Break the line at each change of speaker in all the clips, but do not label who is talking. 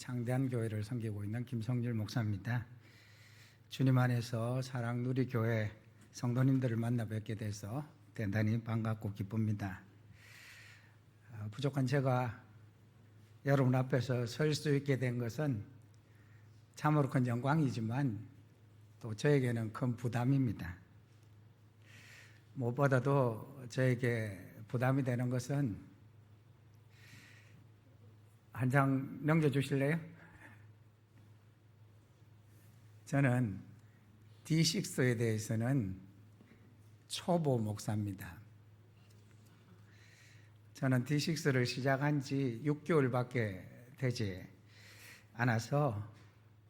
창대한 교회를 섬기고 있는 김성률 목사입니다. 주님 안에서 사랑누리교회 성도님들을 만나 뵙게 돼서 대단히 반갑고 기쁩니다. 부족한 제가 여러분 앞에서 설 수 있게 된 것은 참으로 큰 영광이지만 또 저에게는 큰 부담입니다. 무엇보다도 저에게 부담이 되는 것은 한 장 넘겨주실래요? 저는 D6에 대해서는 초보 목사입니다. 저는 D6를 시작한 지 6개월밖에 되지 않아서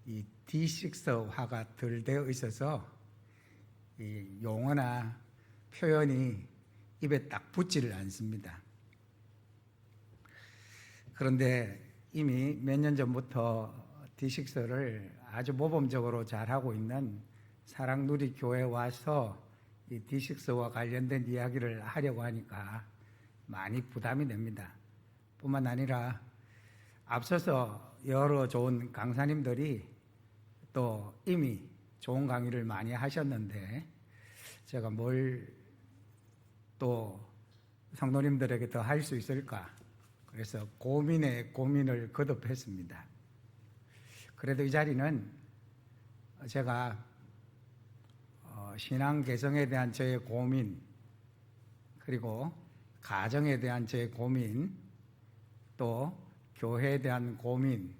이 D6화가 덜 되어 있어서 이 용어나 표현이 입에 딱 붙지를 않습니다. 그런데 이미 몇 년 전부터 D6를 아주 모범적으로 잘하고 있는 사랑누리교회에 와서 이 D6와 관련된 이야기를 하려고 하니까 많이 부담이 됩니다. 뿐만 아니라 앞서서 여러 좋은 강사님들이 또 이미 좋은 강의를 많이 하셨는데 제가 뭘 또 성도님들에게 더 할 수 있을까? 그래서 고민에 고민을 거듭했습니다. 그래도 이 자리는 제가 신앙 개성에 대한 저의 고민, 그리고 가정에 대한 저의 고민, 또 교회에 대한 고민,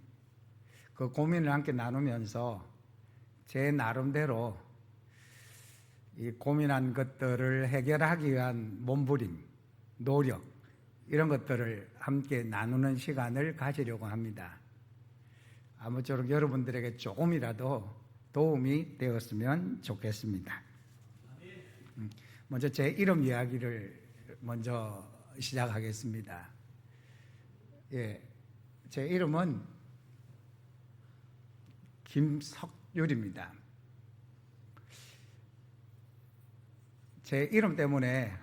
그 고민을 함께 나누면서 제 나름대로 이 고민한 것들을 해결하기 위한 몸부림, 노력, 이런 것들을 함께 나누는 시간을 가지려고 합니다. 아무쪼록 여러분들에게 조금이라도 도움이 되었으면 좋겠습니다. 먼저 제 이름 이야기를 먼저 시작하겠습니다. 제 이름은 김석률입니다. 제 이름 때문에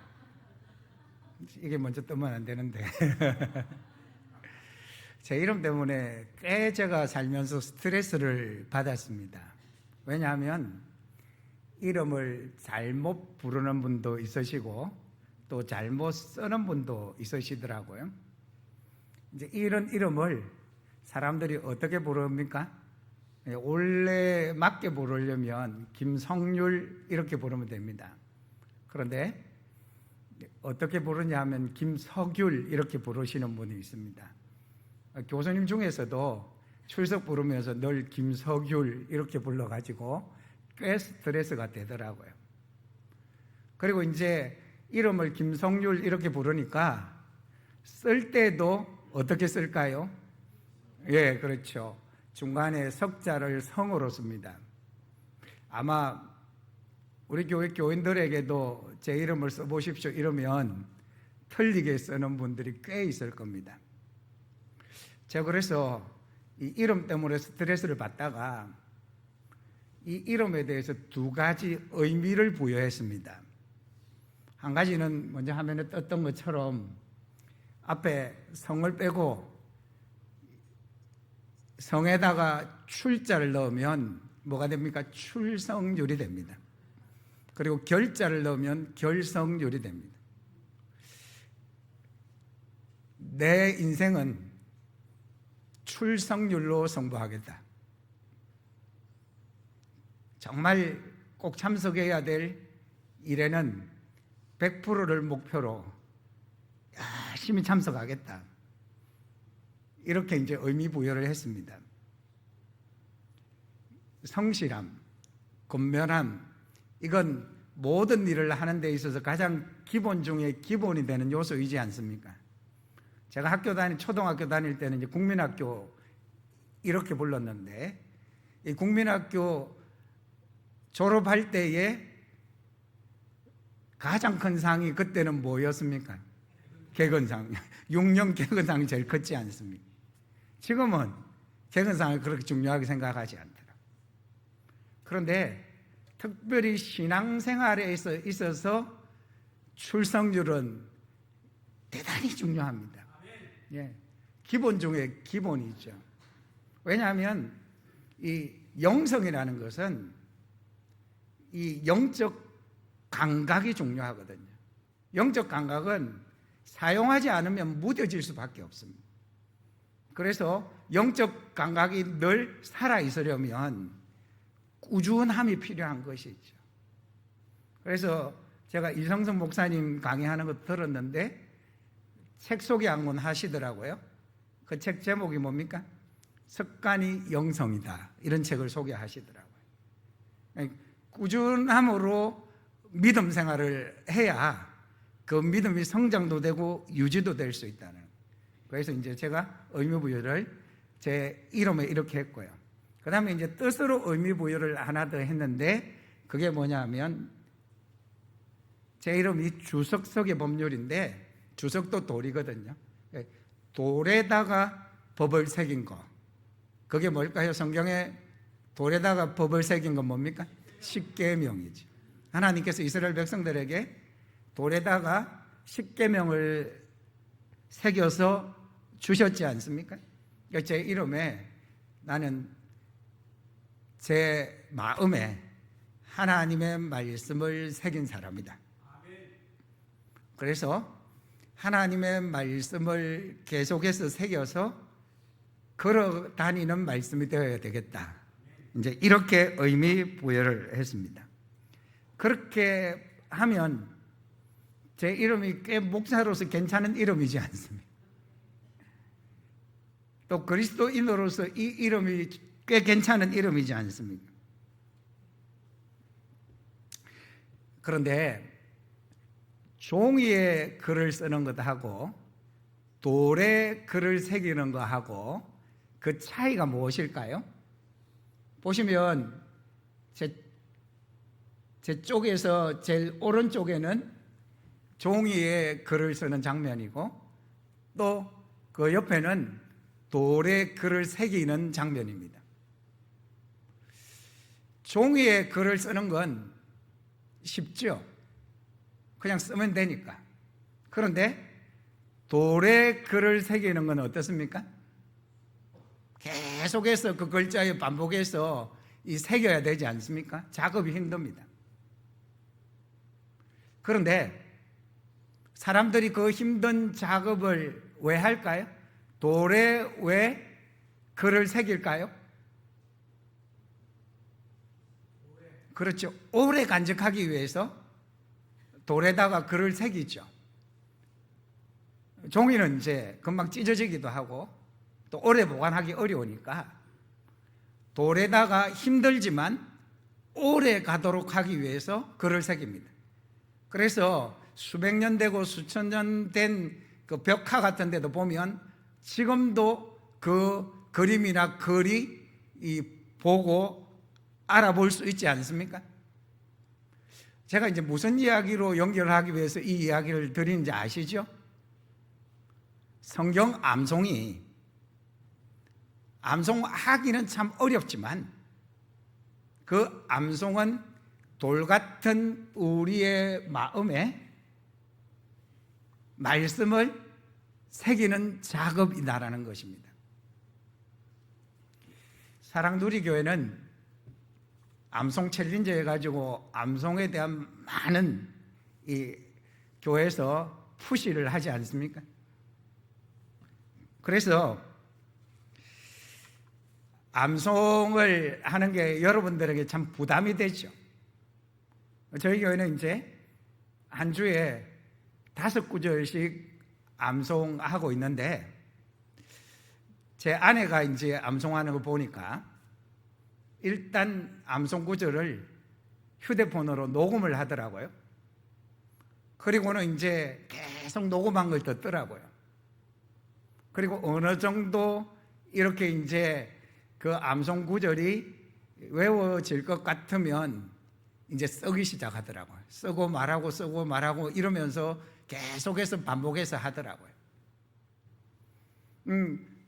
이게 먼저 뜨면 안 되는데 제 이름 때문에 꽤 제가 살면서 스트레스를 받았습니다. 왜냐하면 이름을 잘못 부르는 분도 있으시고 또 잘못 쓰는 분도 있으시더라고요. 이제 이런 이름을 사람들이 어떻게 부릅니까? 원래 맞게 부르려면 김성률 이렇게 부르면 됩니다. 그런데 어떻게 부르냐 하면 김석율 이렇게 부르시는 분이 있습니다. 교수님 중에서도 출석 부르면서 늘 김석율 이렇게 불러가지고 꽤 스트레스가 되더라고요. 그리고 이제 이름을 김성률 이렇게 부르니까 쓸 때도 어떻게 쓸까요? 예, 그렇죠. 중간에 석자를 성으로 씁니다. 아마 우리 교회 교인들에게도 제 이름을 써보십시오 이러면 틀리게 쓰는 분들이 꽤 있을 겁니다. 제가 그래서 이 이름 때문에 스트레스를 받다가 이 이름에 대해서 두 가지 의미를 부여했습니다. 한 가지는 먼저 화면에 떴던 것처럼 앞에 성을 빼고 성에다가 출자를 넣으면 뭐가 됩니까? 출석률이 됩니다. 그리고 결자를 넣으면 결석률이 됩니다. 내 인생은 출석률로 승부하겠다. 정말 꼭 참석해야 될 일에는 100%를 목표로 열심히 참석하겠다. 이렇게 이제 의미 부여를 했습니다. 성실함, 근면함, 이건 모든 일을 하는 데 있어서 가장 기본 중에 기본이 되는 요소이지 않습니까? 제가 초등학교 다닐 때는 이제 국민학교 이렇게 불렀는데, 이 국민학교 졸업할 때에 가장 큰 상이 그때는 뭐였습니까? 개근상. 6년 개근상이 제일 컸지 않습니까? 지금은 개근상을 그렇게 중요하게 생각하지 않더라. 그런데 특별히 신앙생활에 있어서 출석률은 대단히 중요합니다. 예, 기본 중에 기본이죠. 왜냐하면 이 영성이라는 것은 이 영적 감각이 중요하거든요. 영적 감각은 사용하지 않으면 무뎌질 수밖에 없습니다. 그래서 영적 감각이 늘 살아있으려면 꾸준함이 필요한 것이죠. 그래서 제가 이성성 목사님 강의하는 거 들었는데 책 소개 한번 하시더라고요. 그 책 제목이 뭡니까? 습관이 영성이다. 이런 책을 소개하시더라고요. 꾸준함으로 믿음 생활을 해야 그 믿음이 성장도 되고 유지도 될 수 있다는. 그래서 이제 제가 의미부여를 제 이름에 이렇게 했고요. 그 다음에 이제 뜻으로 의미부여를 하나 더 했는데 그게 뭐냐면 제 이름이 주석석의 법률인데 주석도 돌이거든요. 돌에다가 법을 새긴 거. 그게 뭘까요? 성경에 돌에다가 법을 새긴 건 뭡니까? 십계명이죠. 하나님께서 이스라엘 백성들에게 돌에다가 십계명을 새겨서 주셨지 않습니까? 제 이름에 나는 제 마음에 하나님의 말씀을 새긴 사람이다. 그래서 하나님의 말씀을 계속해서 새겨서 걸어 다니는 말씀이 되어야 되겠다. 이제 이렇게 의미 부여를 했습니다. 그렇게 하면 제 이름이 꽤 목사로서 괜찮은 이름이지 않습니까? 또 그리스도인으로서 이 이름이 꽤 괜찮은 이름이지 않습니까? 그런데 종이에 글을 쓰는 것하고 돌에 글을 새기는 것하고 그 차이가 무엇일까요? 보시면 제 쪽에서 제일 오른쪽에는 종이에 글을 쓰는 장면이고 또 그 옆에는 돌에 글을 새기는 장면입니다. 종이에 글을 쓰는 건 쉽죠. 그냥 쓰면 되니까. 그런데 돌에 글을 새기는 건 어떻습니까? 계속해서 그 글자에 반복해서 새겨야 되지 않습니까? 작업이 힘듭니다. 그런데 사람들이 그 힘든 작업을 왜 할까요? 돌에 왜 글을 새길까요? 그렇죠. 오래 간직하기 위해서 돌에다가 글을 새기죠. 종이는 이제 금방 찢어지기도 하고 또 오래 보관하기 어려우니까 돌에다가 힘들지만 오래 가도록 하기 위해서 글을 새깁니다. 그래서 수백 년 되고 수천 년 된 그 벽화 같은 데도 보면 지금도 그 그림이나 글이 보고 알아볼 수 있지 않습니까? 제가 이제 무슨 이야기로 연결하기 위해서 이 이야기를 드리는지 아시죠? 성경 암송하기는 참 어렵지만 그 암송은 돌 같은 우리의 마음에 말씀을 새기는 작업이다라는 것입니다. 사랑누리교회는 암송 챌린지 해가지고 암송에 대한 많은 이 교회에서 푸시를 하지 않습니까? 그래서 암송을 하는 게 여러분들에게 참 부담이 되죠. 저희 교회는 이제 한 주에 5구절씩 암송하고 있는데 제 아내가 이제 암송하는 거 보니까 일단 암송 구절을 휴대폰으로 녹음을 하더라고요. 그리고는 이제 계속 녹음한 걸 듣더라고요. 그리고 어느 정도 이렇게 이제 그 암송 구절이 외워질 것 같으면 이제 쓰기 시작하더라고요. 쓰고 말하고 이러면서 계속해서 반복해서 하더라고요.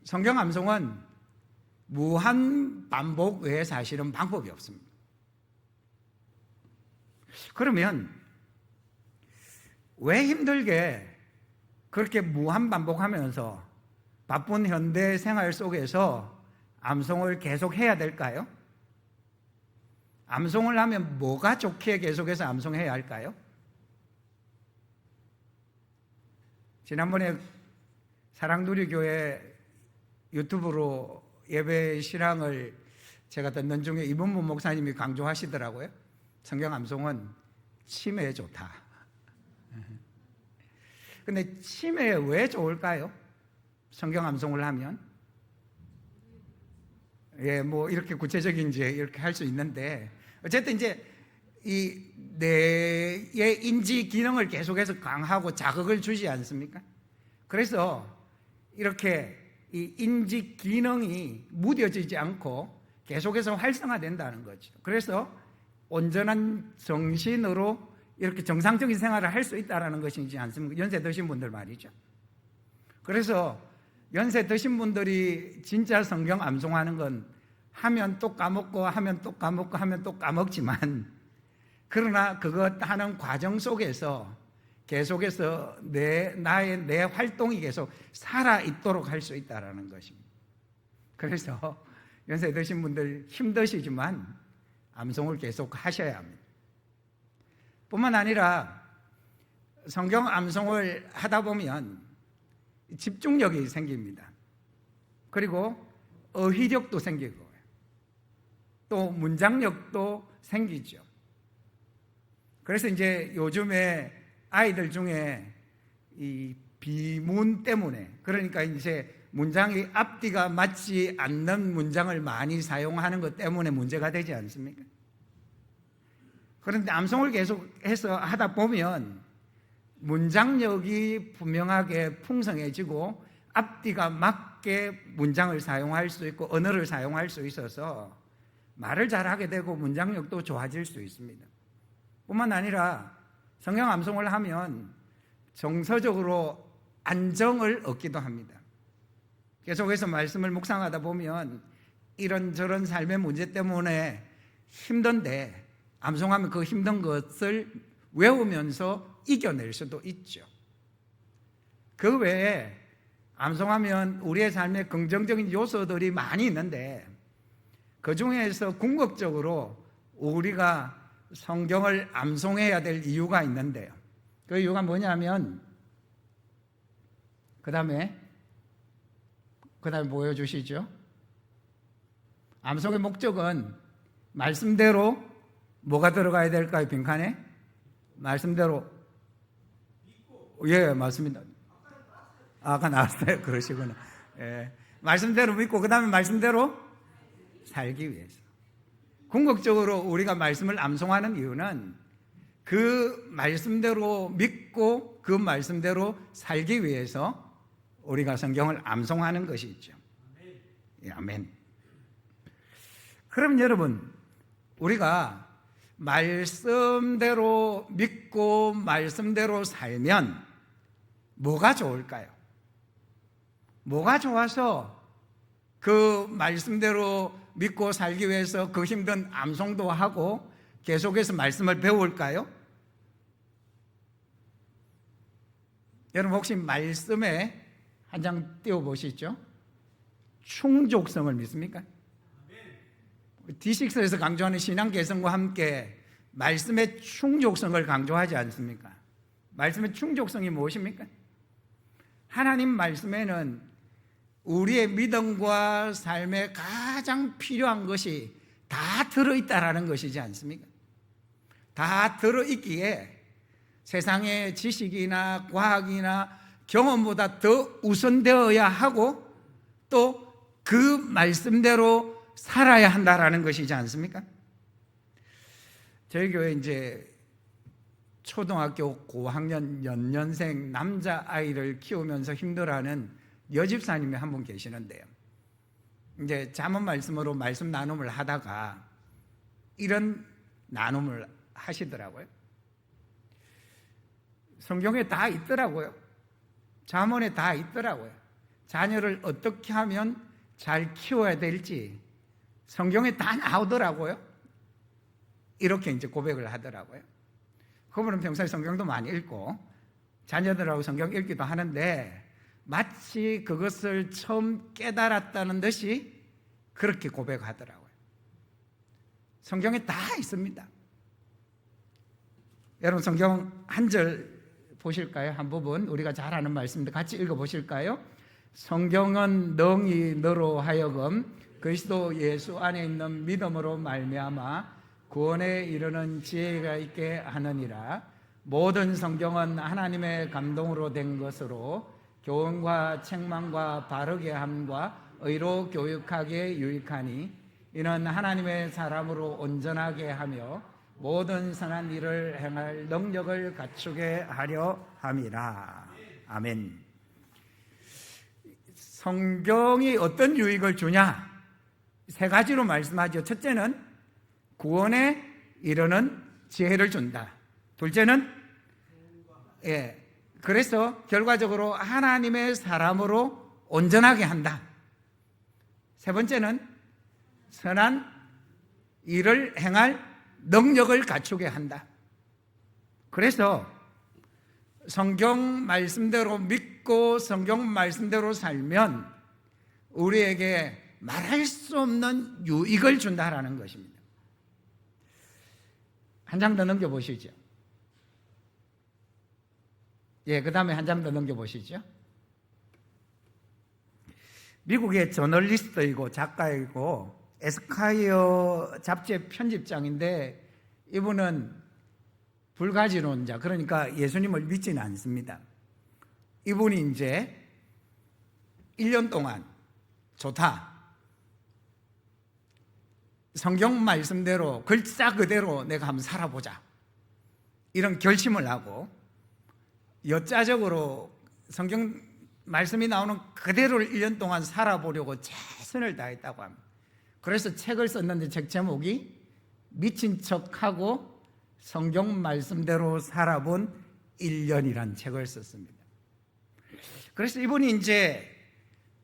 성경 암송은 무한 반복 외에 사실은 방법이 없습니다. 그러면 왜 힘들게 그렇게 무한 반복하면서 바쁜 현대 생활 속에서 암송을 계속 해야 될까요? 암송을 하면 뭐가 좋기에 계속해서 암송해야 할까요? 지난번에 사랑누리교회 유튜브로 예배 실황을 제가 듣는 중에 이문무 목사님이 강조하시더라고요. 성경 암송은 치매에 좋다. 근데 치매에 왜 좋을까요? 성경 암송을 하면? 예, 뭐 이렇게 구체적인지 이렇게 할 수 있는데, 어쨌든 이제 이 뇌의 인지 기능을 계속해서 강하고 자극을 주지 않습니까? 그래서 이렇게 이 인지 기능이 무뎌지지 않고 계속해서 활성화된다는 거죠. 그래서 온전한 정신으로 이렇게 정상적인 생활을 할 수 있다는 것이지 않습니까? 연세 드신 분들 말이죠. 그래서 연세 드신 분들이 진짜 성경 암송하는 건 하면 또 까먹고 하면 또 까먹고 하면 또 까먹지만, 그러나 그것 하는 과정 속에서 계속해서 내 활동이 계속 살아있도록 할 수 있다는 것입니다. 그래서 연세 드신 분들 힘드시지만 암송을 계속 하셔야 합니다. 뿐만 아니라 성경 암송을 하다 보면 집중력이 생깁니다. 그리고 어휘력도 생기고 또 문장력도 생기죠. 그래서 이제 요즘에 아이들 중에 이 비문 때문에, 그러니까 이제 문장이 앞뒤가 맞지 않는 문장을 많이 사용하는 것 때문에 문제가 되지 않습니까? 그런데 암송을 계속해서 하다 보면 문장력이 분명하게 풍성해지고 앞뒤가 맞게 문장을 사용할 수 있고 언어를 사용할 수 있어서 말을 잘하게 되고 문장력도 좋아질 수 있습니다. 뿐만 아니라 성경 암송을 하면 정서적으로 안정을 얻기도 합니다. 계속해서 말씀을 묵상하다 보면 이런저런 삶의 문제 때문에 힘든데 암송하면 그 힘든 것을 외우면서 이겨낼 수도 있죠. 그 외에 암송하면 우리의 삶에 긍정적인 요소들이 많이 있는데, 그 중에서 궁극적으로 우리가 성경을 암송해야 될 이유가 있는데요. 그 이유가 뭐냐면, 그 다음에 보여주시죠. 암송의 목적은 말씀대로 뭐가 들어가야 될까요? 빈칸에? 말씀대로. 예, 맞습니다. 아까 나왔어요. 그러시구나. 예, 말씀대로 믿고 그 다음에 말씀대로 살기 위해서. 궁극적으로 우리가 말씀을 암송하는 이유는 그 말씀대로 믿고 그 말씀대로 살기 위해서 우리가 성경을 암송하는 것이죠. 예, 아멘. 그럼 여러분, 우리가 말씀대로 믿고 말씀대로 살면 뭐가 좋을까요? 뭐가 좋아서 그 말씀대로 믿고 살기 위해서 그 힘든 암송도 하고 계속해서 말씀을 배울까요? 여러분 혹시 말씀에 한 장 띄워보시죠. 충족성을 믿습니까? D6에서 강조하는 신앙 개성과 함께 말씀의 충족성을 강조하지 않습니까? 말씀의 충족성이 무엇입니까? 하나님 말씀에는 우리의 믿음과 삶에 가장 필요한 것이 다 들어있다라는 것이지 않습니까? 다 들어있기에 세상의 지식이나 과학이나 경험보다 더 우선되어야 하고 또 그 말씀대로 살아야 한다라는 것이지 않습니까? 저희 교회 이제 초등학교 고학년 연년생 남자아이를 키우면서 힘들어하는 여집사님이 한 분 계시는데요. 이제 잠언 말씀으로 말씀 나눔을 하다가 이런 나눔을 하시더라고요. 성경에 다 있더라고요. 잠언에 다 있더라고요. 자녀를 어떻게 하면 잘 키워야 될지 성경에 다 나오더라고요. 이렇게 이제 고백을 하더라고요. 그분은 평소에 성경도 많이 읽고 자녀들하고 성경 읽기도 하는데 마치 그것을 처음 깨달았다는 듯이 그렇게 고백하더라고요. 성경에 다 있습니다. 여러분 성경 한 절 보실까요? 한 부분 우리가 잘 아는 말씀인데 같이 읽어보실까요? 성경은 능히 너로 하여금 그리스도 예수 안에 있는 믿음으로 말미암아 구원에 이르는 지혜가 있게 하느니라. 모든 성경은 하나님의 감동으로 된 것으로 교훈과 책망과 바르게 함과 의로 교육하기에 유익하니 이는 하나님의 사람으로 온전하게 하며 모든 선한 일을 행할 능력을 갖추게 하려 함이라. 아멘. 성경이 어떤 유익을 주냐? 세 가지로 말씀하죠. 첫째는 구원에 이르는 지혜를 준다. 둘째는 그래서 결과적으로 하나님의 사람으로 온전하게 한다. 세 번째는 선한 일을 행할 능력을 갖추게 한다. 그래서 성경 말씀대로 믿고 성경 말씀대로 살면 우리에게 말할 수 없는 유익을 준다라는 것입니다. 한 장 더 넘겨보시죠. 그 다음에 한 장 더 넘겨보시죠. 미국의 저널리스트이고 작가이고 에스콰이어 잡지의 편집장인데 이분은 불가지론자, 그러니까 예수님을 믿지는 않습니다. 이분이 이제 1년 동안 좋다, 성경 말씀대로 글자 그대로 내가 한번 살아보자, 이런 결심을 하고 여자적으로 성경 말씀이 나오는 그대로를 1년 동안 살아보려고 최선을 다했다고 합니다. 그래서 책을 썼는데 책 제목이 미친 척하고 성경 말씀대로 살아본 1년이란 책을 썼습니다. 그래서 이분이 이제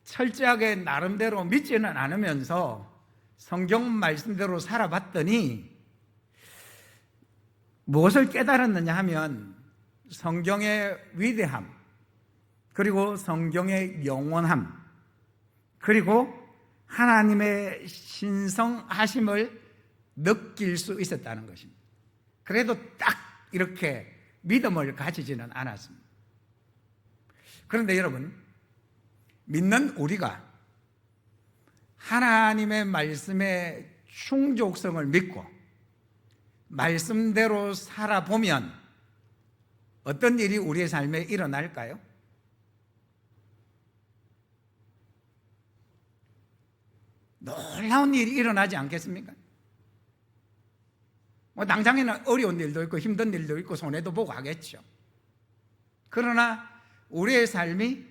철저하게 나름대로 믿지는 않으면서 성경 말씀대로 살아봤더니 무엇을 깨달았느냐 하면 성경의 위대함, 그리고 성경의 영원함, 그리고 하나님의 신성하심을 느낄 수 있었다는 것입니다. 그래도 딱 이렇게 믿음을 가지지는 않았습니다. 그런데 여러분, 믿는 우리가 하나님의 말씀의 충족성을 믿고 말씀대로 살아보면 어떤 일이 우리의 삶에 일어날까요? 놀라운 일이 일어나지 않겠습니까? 당장에는 어려운 일도 있고 힘든 일도 있고 손해도 보고 하겠죠. 그러나 우리의 삶이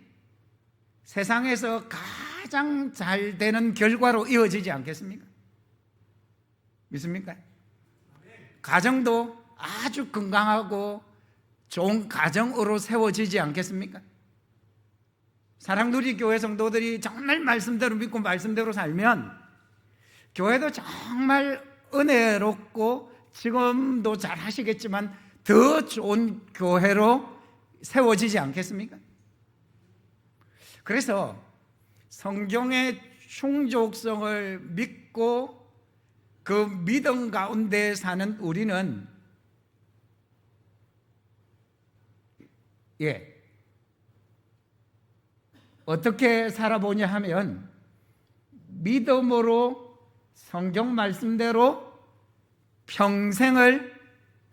세상에서 가장 잘 되는 결과로 이어지지 않겠습니까? 믿습니까? 가정도 아주 건강하고 좋은 가정으로 세워지지 않겠습니까? 사랑누리교회 성도들이 정말 말씀대로 믿고 말씀대로 살면 교회도 정말 은혜롭고 지금도 잘 하시겠지만 더 좋은 교회로 세워지지 않겠습니까? 그래서 성경의 충족성을 믿고 그 믿음 가운데 사는 우리는 어떻게 살아보냐 하면 믿음으로 성경 말씀대로 평생을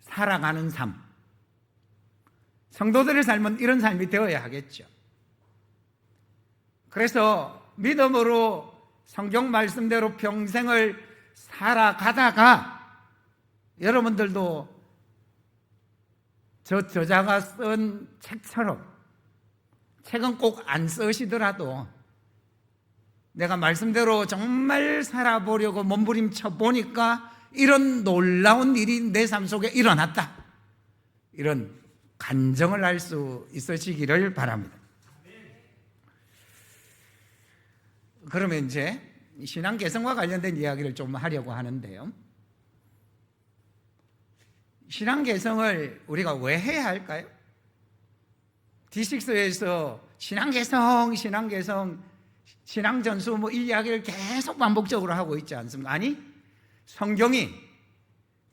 살아가는 삶, 성도들의 삶은 이런 삶이 되어야 하겠죠. 그래서 믿음으로 성경 말씀대로 평생을 살아가다가 여러분들도 저 저자가 쓴 책처럼, 책은 꼭 안 쓰시더라도 내가 말씀대로 정말 살아보려고 몸부림쳐 보니까 이런 놀라운 일이 내 삶 속에 일어났다, 이런 간증을 할 수 있으시기를 바랍니다. 그러면 이제 신앙 개성과 관련된 이야기를 좀 하려고 하는데요. 신앙 개성을 우리가 왜 해야 할까요? D6에서 신앙 개성 신앙 전수 이 이야기를 계속 반복적으로 하고 있지 않습니까? 아니, 성경이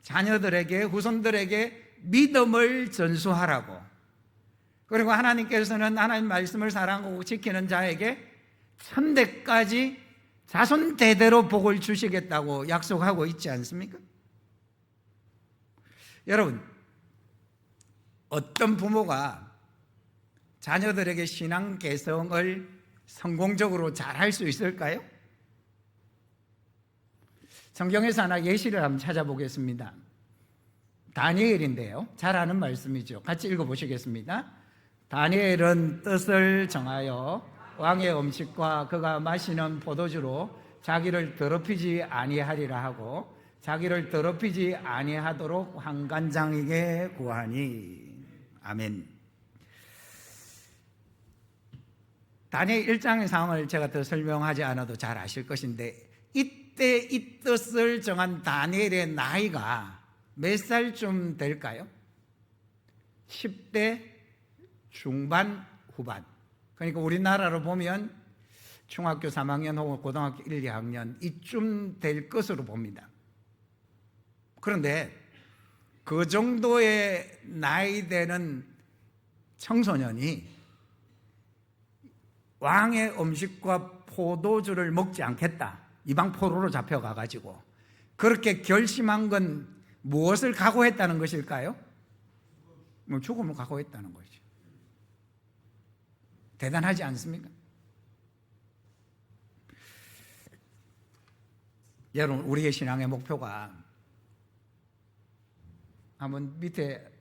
자녀들에게, 후손들에게 믿음을 전수하라고, 그리고 하나님께서는 하나님 말씀을 사랑하고 지키는 자에게 천대까지 자손 대대로 복을 주시겠다고 약속하고 있지 않습니까? 여러분, 어떤 부모가 자녀들에게 신앙 개성을 성공적으로 잘할 수 있을까요? 성경에서 하나 예시를 한번 찾아보겠습니다. 다니엘인데요, 잘 아는 말씀이죠. 같이 읽어보시겠습니다. 다니엘은 뜻을 정하여 왕의 음식과 그가 마시는 포도주로 자기를 더럽히지 아니하리라 하고 자기를 더럽히지 아니하도록 환관장에게 구하니. 아멘. 다니엘 1장의 상황을 제가 더 설명하지 않아도 잘 아실 것인데, 이때 이 뜻을 정한 다니엘의 나이가 몇 살쯤 될까요? 10대 중반 후반. 그러니까 우리나라로 보면 중학교 3학년 혹은 고등학교 1, 2학년 이쯤 될 것으로 봅니다. 그런데 그 정도의 나이 되는 청소년이 왕의 음식과 포도주를 먹지 않겠다, 이방 포로로 잡혀가가지고 그렇게 결심한 건 무엇을 각오했다는 것일까요? 죽음을 각오했다는 것이죠. 대단하지 않습니까? 여러분, 우리의 신앙의 목표가 한번 밑에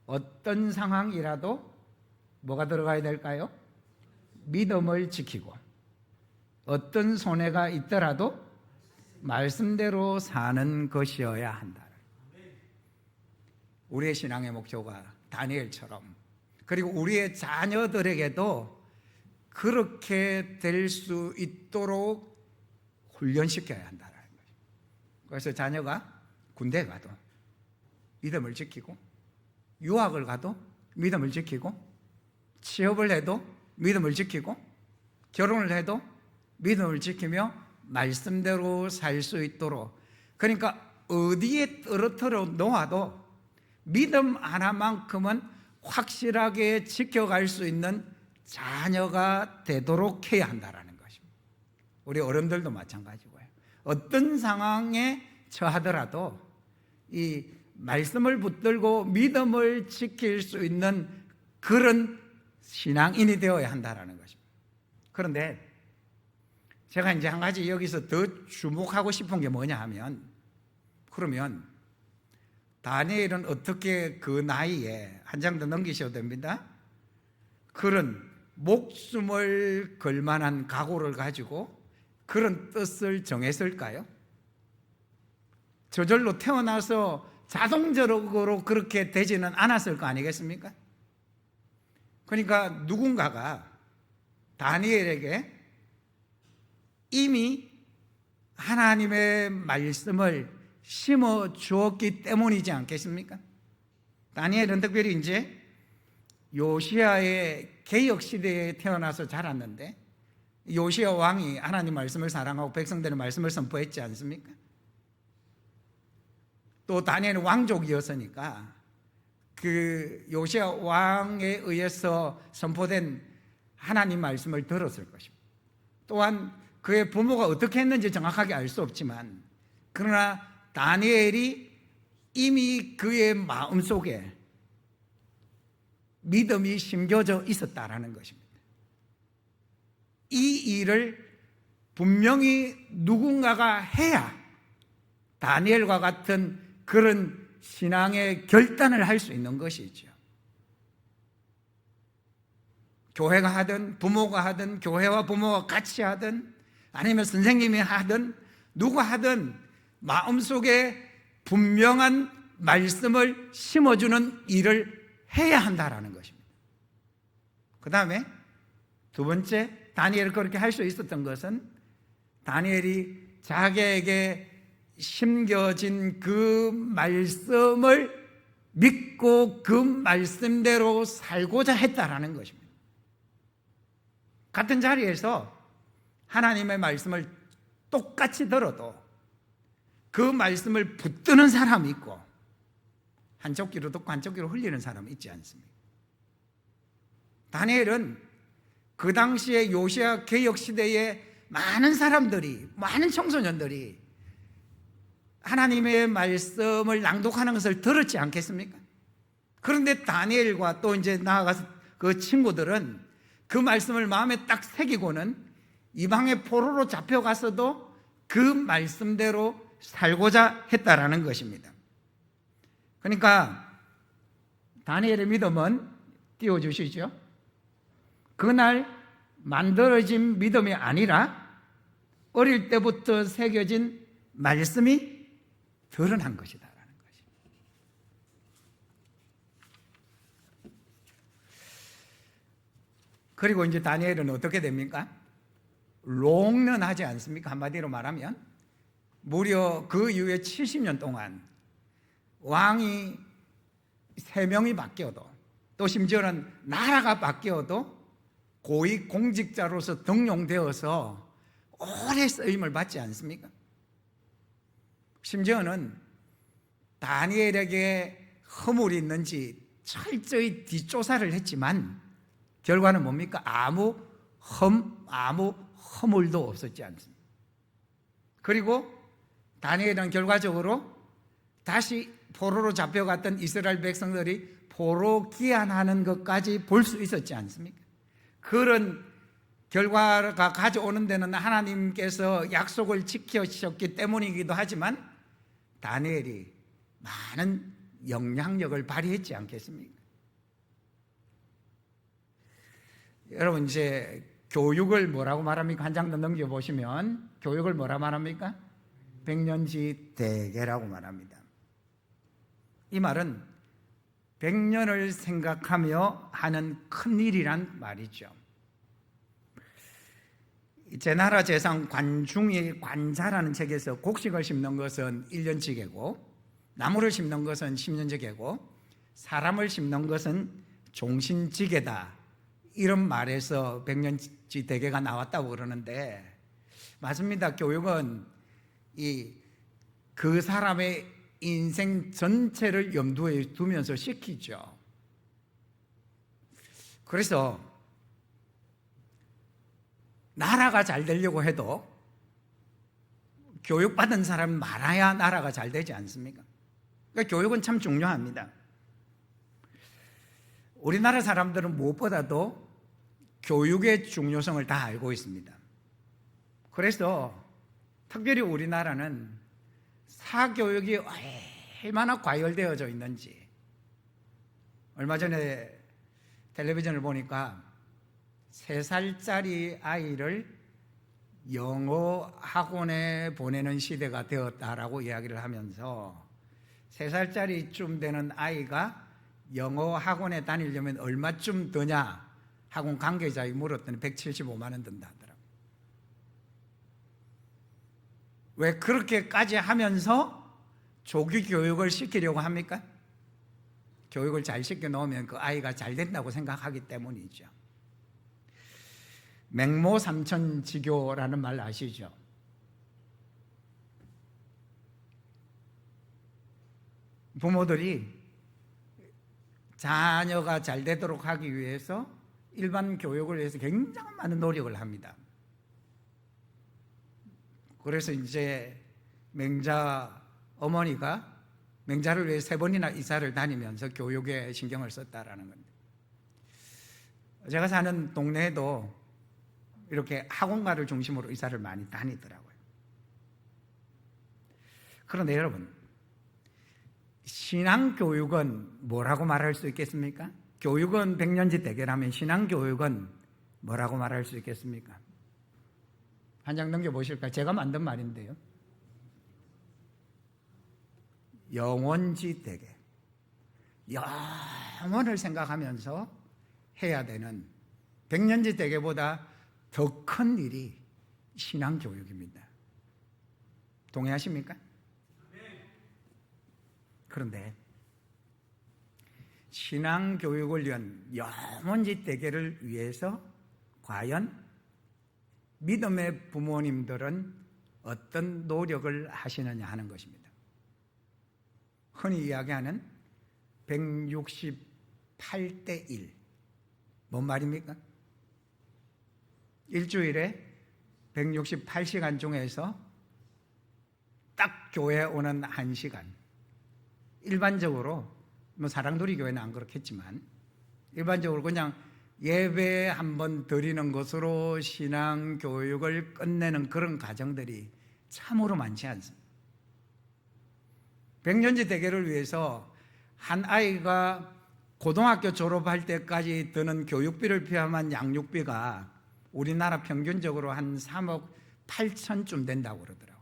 어떤 상황이라도 뭐가 들어가야 될까요? 믿음을 지키고, 어떤 손해가 있더라도 말씀대로 사는 것이어야 한다. 우리의 신앙의 목표가 다니엘처럼, 그리고 우리의 자녀들에게도 그렇게 될 수 있도록 훈련시켜야 한다는 거죠. 그래서 자녀가 군대에 가도 믿음을 지키고, 유학을 가도 믿음을 지키고, 취업을 해도 믿음을 지키고, 결혼을 해도 믿음을 지키며 말씀대로 살 수 있도록, 그러니까 어디에 떨어뜨려 놓아도 믿음 하나만큼은 확실하게 지켜갈 수 있는 자녀가 되도록 해야 한다는 것입니다. 우리 어른들도 마찬가지고요. 어떤 상황에 처하더라도 이 말씀을 붙들고 믿음을 지킬 수 있는 그런 신앙인이 되어야 한다는 것입니다. 그런데 제가 이제 한 가지 여기서 더 주목하고 싶은 게 뭐냐 하면, 그러면 다니엘은 어떻게 그 나이에, 한 장 더 넘기셔도 됩니다, 그런 목숨을 걸 만한 각오를 가지고 그런 뜻을 정했을까요? 저절로 태어나서 자동적으로 그렇게 되지는 않았을 거 아니겠습니까? 그러니까 누군가가 다니엘에게 이미 하나님의 말씀을 심어 주었기 때문이지 않겠습니까? 다니엘은 특별히 이제 요시야의 개혁 시대에 태어나서 자랐는데, 요시야 왕이 하나님 말씀을 사랑하고 백성들의 말씀을 선포했지 않습니까? 또 다니엘은 왕족이었으니까 그 요시야 왕에 의해서 선포된 하나님 말씀을 들었을 것입니다. 또한 그의 부모가 어떻게 했는지 정확하게 알 수 없지만, 그러나 다니엘이 이미 그의 마음속에 믿음이 심겨져 있었다라는 것입니다. 이 일을 분명히 누군가가 해야 다니엘과 같은 그런 신앙의 결단을 할 수 있는 것이죠. 교회가 하든 부모가 하든 교회와 부모가 같이 하든 아니면 선생님이 하든 누가 하든 마음속에 분명한 말씀을 심어주는 일을 해야 한다라는 것입니다. 그 다음에 두 번째, 다니엘이 그렇게 할 수 있었던 것은 다니엘이 자기에게 심겨진 그 말씀을 믿고 그 말씀대로 살고자 했다라는 것입니다. 같은 자리에서 하나님의 말씀을 똑같이 들어도 그 말씀을 붙드는 사람이 있고 한쪽 귀로 듣고 한쪽 귀로 흘리는 사람이 있지 않습니까? 다니엘은 그 당시에 요시야 개혁 시대에 많은 사람들이, 많은 청소년들이 하나님의 말씀을 낭독하는 것을 들었지 않겠습니까? 그런데 다니엘과 또 이제 나아가서 그 친구들은 그 말씀을 마음에 딱 새기고는 이방의 포로로 잡혀가서도 그 말씀대로 살고자 했다라는 것입니다. 그러니까 다니엘의 믿음은 띄워주시죠. 그날 만들어진 믿음이 아니라 어릴 때부터 새겨진 말씀이 드러난 것이다라는 것입니다. 그리고 이제 다니엘은 어떻게 됩니까? 롱런하지 않습니까? 한마디로 말하면 무려 그 이후에 70년 동안 왕이 3명이 바뀌어도 또 심지어는 나라가 바뀌어도 고위 공직자로서 등용되어서 오래 쓰임을 받지 않습니까? 심지어는 다니엘에게 허물이 있는지 철저히 뒷조사를 했지만 결과는 뭡니까? 아무 허물도 없었지 않습니까? 그리고 다니엘은 결과적으로 다시 포로로 잡혀갔던 이스라엘 백성들이 포로 귀환하는 것까지 볼 수 있었지 않습니까? 그런 결과가 가져오는 데는 하나님께서 약속을 지켜주셨기 때문이기도 하지만 다니엘이 많은 영향력을 발휘했지 않겠습니까? 여러분 이제 교육을 뭐라고 말합니까? 한 장 더 넘겨보시면 교육을 뭐라 말합니까? 백년지대계라고 말합니다. 이 말은 100년을 생각하며 하는 큰일이란 말이죠. 제나라 제상 관중의 관자라는 책에서 곡식을 심는 것은 1년치계고 나무를 심는 것은 10년치계고 사람을 심는 것은 종신지계다, 이런 말에서 100년지대계가 나왔다고 그러는데 맞습니다. 교육은 그 사람의 인생 전체를 염두에 두면서 시키죠. 그래서 나라가 잘 되려고 해도 교육받은 사람이 많아야 나라가 잘 되지 않습니까? 그러니까 교육은 참 중요합니다. 우리나라 사람들은 무엇보다도 교육의 중요성을 다 알고 있습니다. 그래서 특별히 우리나라는 사교육이 얼마나 과열되어져 있는지, 얼마 전에 텔레비전을 보니까 3살짜리 아이를 영어 학원에 보내는 시대가 되었다라고 이야기를 하면서 3살짜리쯤 되는 아이가 영어 학원에 다니려면 얼마쯤 드냐 학원 관계자에 물었더니 175만 원 든다 하더라고요. 왜 그렇게까지 하면서 조기 교육을 시키려고 합니까? 교육을 잘 시켜 놓으면 그 아이가 잘 된다고 생각하기 때문이죠. 맹모삼천지교라는 말 아시죠? 부모들이 자녀가 잘 되도록 하기 위해서 일반 교육을 위해서 굉장히 많은 노력을 합니다. 그래서 이제 맹자 어머니가 맹자를 위해 3번이나 이사를 다니면서 교육에 신경을 썼다라는 겁니다. 제가 사는 동네에도 이렇게 학원가를 중심으로 이사를 많이 다니더라고요. 그런데 여러분, 신앙교육은 뭐라고 말할 수 있겠습니까? 교육은 100년지대계라면 신앙교육은 뭐라고 말할 수 있겠습니까? 한 장 넘겨보실까요? 제가 만든 말인데요. 영원지대계, 영원을 생각하면서 해야 되는 100년지대계보다 더 큰 일이 신앙교육입니다. 동의하십니까? 그런데 신앙교육을 위한 영원지대계를 위해서 과연 믿음의 부모님들은 어떤 노력을 하시느냐 하는 것입니다. 흔히 이야기하는 168대 1. 뭔 말입니까? 일주일에 168시간 중에서 딱 교회에 오는 1시간. 일반적으로 뭐 사랑돌이 교회는 안 그렇겠지만 일반적으로 그냥 예배 한번 드리는 것으로 신앙 교육을 끝내는 그런 가정들이 참으로 많지 않습니다. 백년지 대계를 위해서 한 아이가 고등학교 졸업할 때까지 드는 교육비를 포함한 양육비가 우리나라 평균적으로 한 3억 8천쯤 된다고 그러더라고요.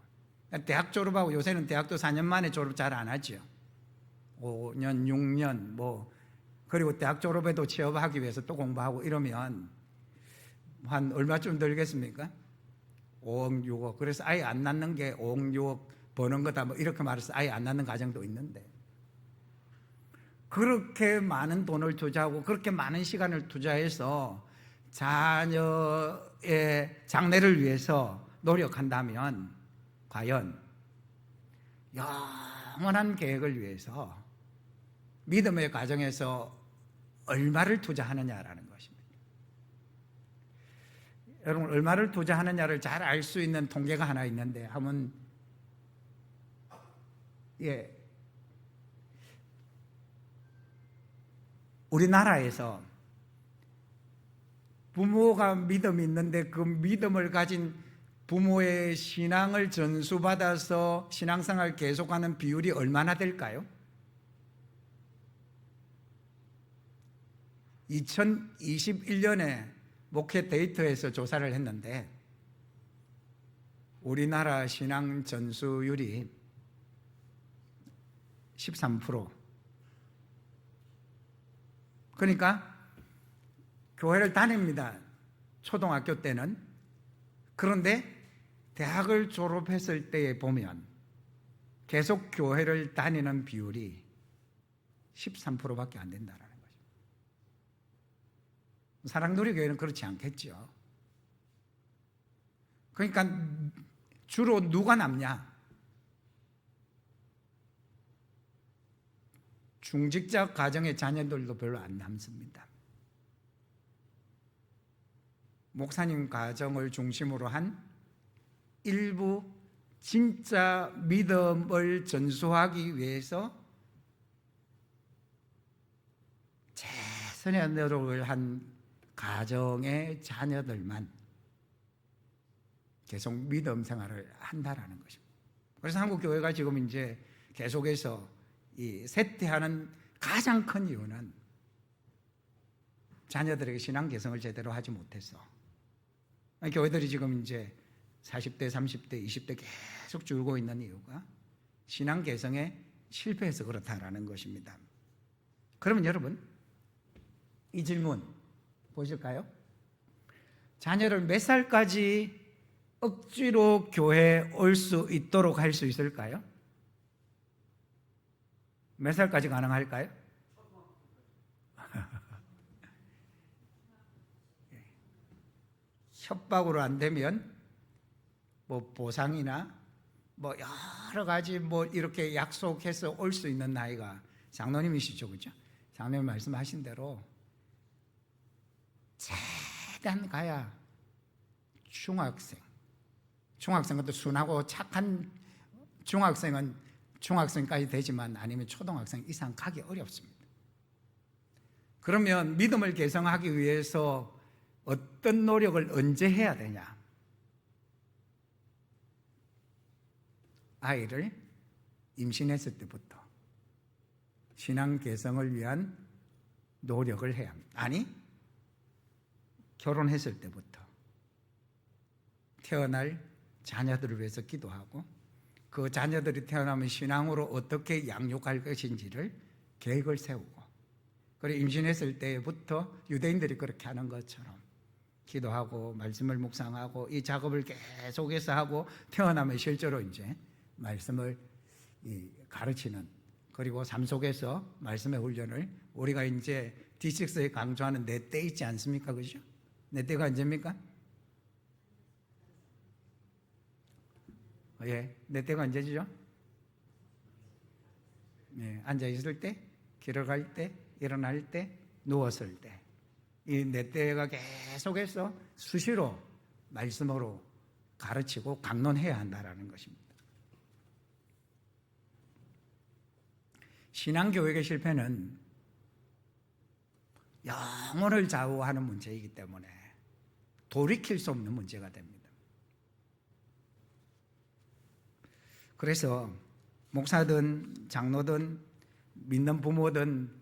대학 졸업하고 요새는 대학도 4년 만에 졸업 잘 안 하죠. 5년, 6년 그리고 대학 졸업해도 취업하기 위해서 또 공부하고 이러면 한 얼마쯤 들겠습니까? 5억, 6억. 그래서 아예 안 낳는 게 5억, 6억 버는 거다 이렇게 말해서 아예 안 낳는 가정도 있는데, 그렇게 많은 돈을 투자하고 그렇게 많은 시간을 투자해서 자녀의 장래를 위해서 노력한다면 과연 영원한 계획을 위해서 믿음의 가정에서 얼마를 투자하느냐라는 것입니다. 여러분, 얼마를 투자하느냐를 잘 알 수 있는 통계가 하나 있는데 한번 우리나라에서 부모가 믿음이 있는데 그 믿음을 가진 부모의 신앙을 전수받아서 신앙생활을 계속하는 비율이 얼마나 될까요? 2021년에 목회 데이터에서 조사를 했는데 우리나라 신앙 전수율이 13%. 그러니까 교회를 다닙니다. 초등학교 때는. 그런데 대학을 졸업했을 때에 보면 계속 교회를 다니는 비율이 13%밖에 안 된다라는 거죠. 사랑놀이 교회는 그렇지 않겠죠. 그러니까 주로 누가 남냐? 중직자 가정의 자녀들도 별로 안 남습니다. 목사님 가정을 중심으로 한 일부 진짜 믿음을 전수하기 위해서 최선의 노력을 한 가정의 자녀들만 계속 믿음 생활을 한다라는 것입니다. 그래서 한국 교회가 지금 이제 계속해서 이 쇠퇴하는 가장 큰 이유는 자녀들에게 신앙 개성을 제대로 하지 못해서, 교회들이 지금 이제 40대, 30대, 20대 계속 줄고 있는 이유가 신앙 개성에 실패해서 그렇다라는 것입니다. 그러면 여러분, 이 질문 보실까요? 자녀를 몇 살까지 억지로 교회에 올 수 있도록 할 수 있을까요? 몇 살까지 가능할까요? 협박으로 안 되면 뭐 보상이나 뭐 여러 가지 뭐 이렇게 약속해서 올 수 있는 나이가, 장로님이시죠, 그죠? 장로님 말씀하신 대로 최대한 가야 중학생은 또 순하고 착한 중학생은 중학생까지 되지만 아니면 초등학생 이상 가기 어렵습니다. 그러면 믿음을 개성하기 위해서 어떤 노력을 언제 해야 되냐? 아이를 임신했을 때부터 신앙 개성을 위한 노력을 해야 합니다. 아니, 결혼했을 때부터 태어날 자녀들을 위해서 기도하고 그 자녀들이 태어나면 신앙으로 어떻게 양육할 것인지를 계획을 세우고, 그리고 임신했을 때부터 유대인들이 그렇게 하는 것처럼 기도하고 말씀을 묵상하고 이 작업을 계속해서 하고 태어나면 실제로 이제 말씀을 가르치는, 그리고 삶 속에서 말씀의 훈련을 우리가 이제 D6에 강조하는 내 때 있지 않습니까? 그죠? 내 때가 언제입니까? 예, 내 때가 언제죠? 네, 앉아 있을 때, 길어갈 때, 일어날 때, 누웠을 때. 이 내 때가 계속해서 수시로 말씀으로 가르치고 강론해야 한다는 것입니다. 신앙교육의 실패는 영혼을 좌우하는 문제이기 때문에 돌이킬 수 없는 문제가 됩니다. 그래서 목사든 장로든 믿는 부모든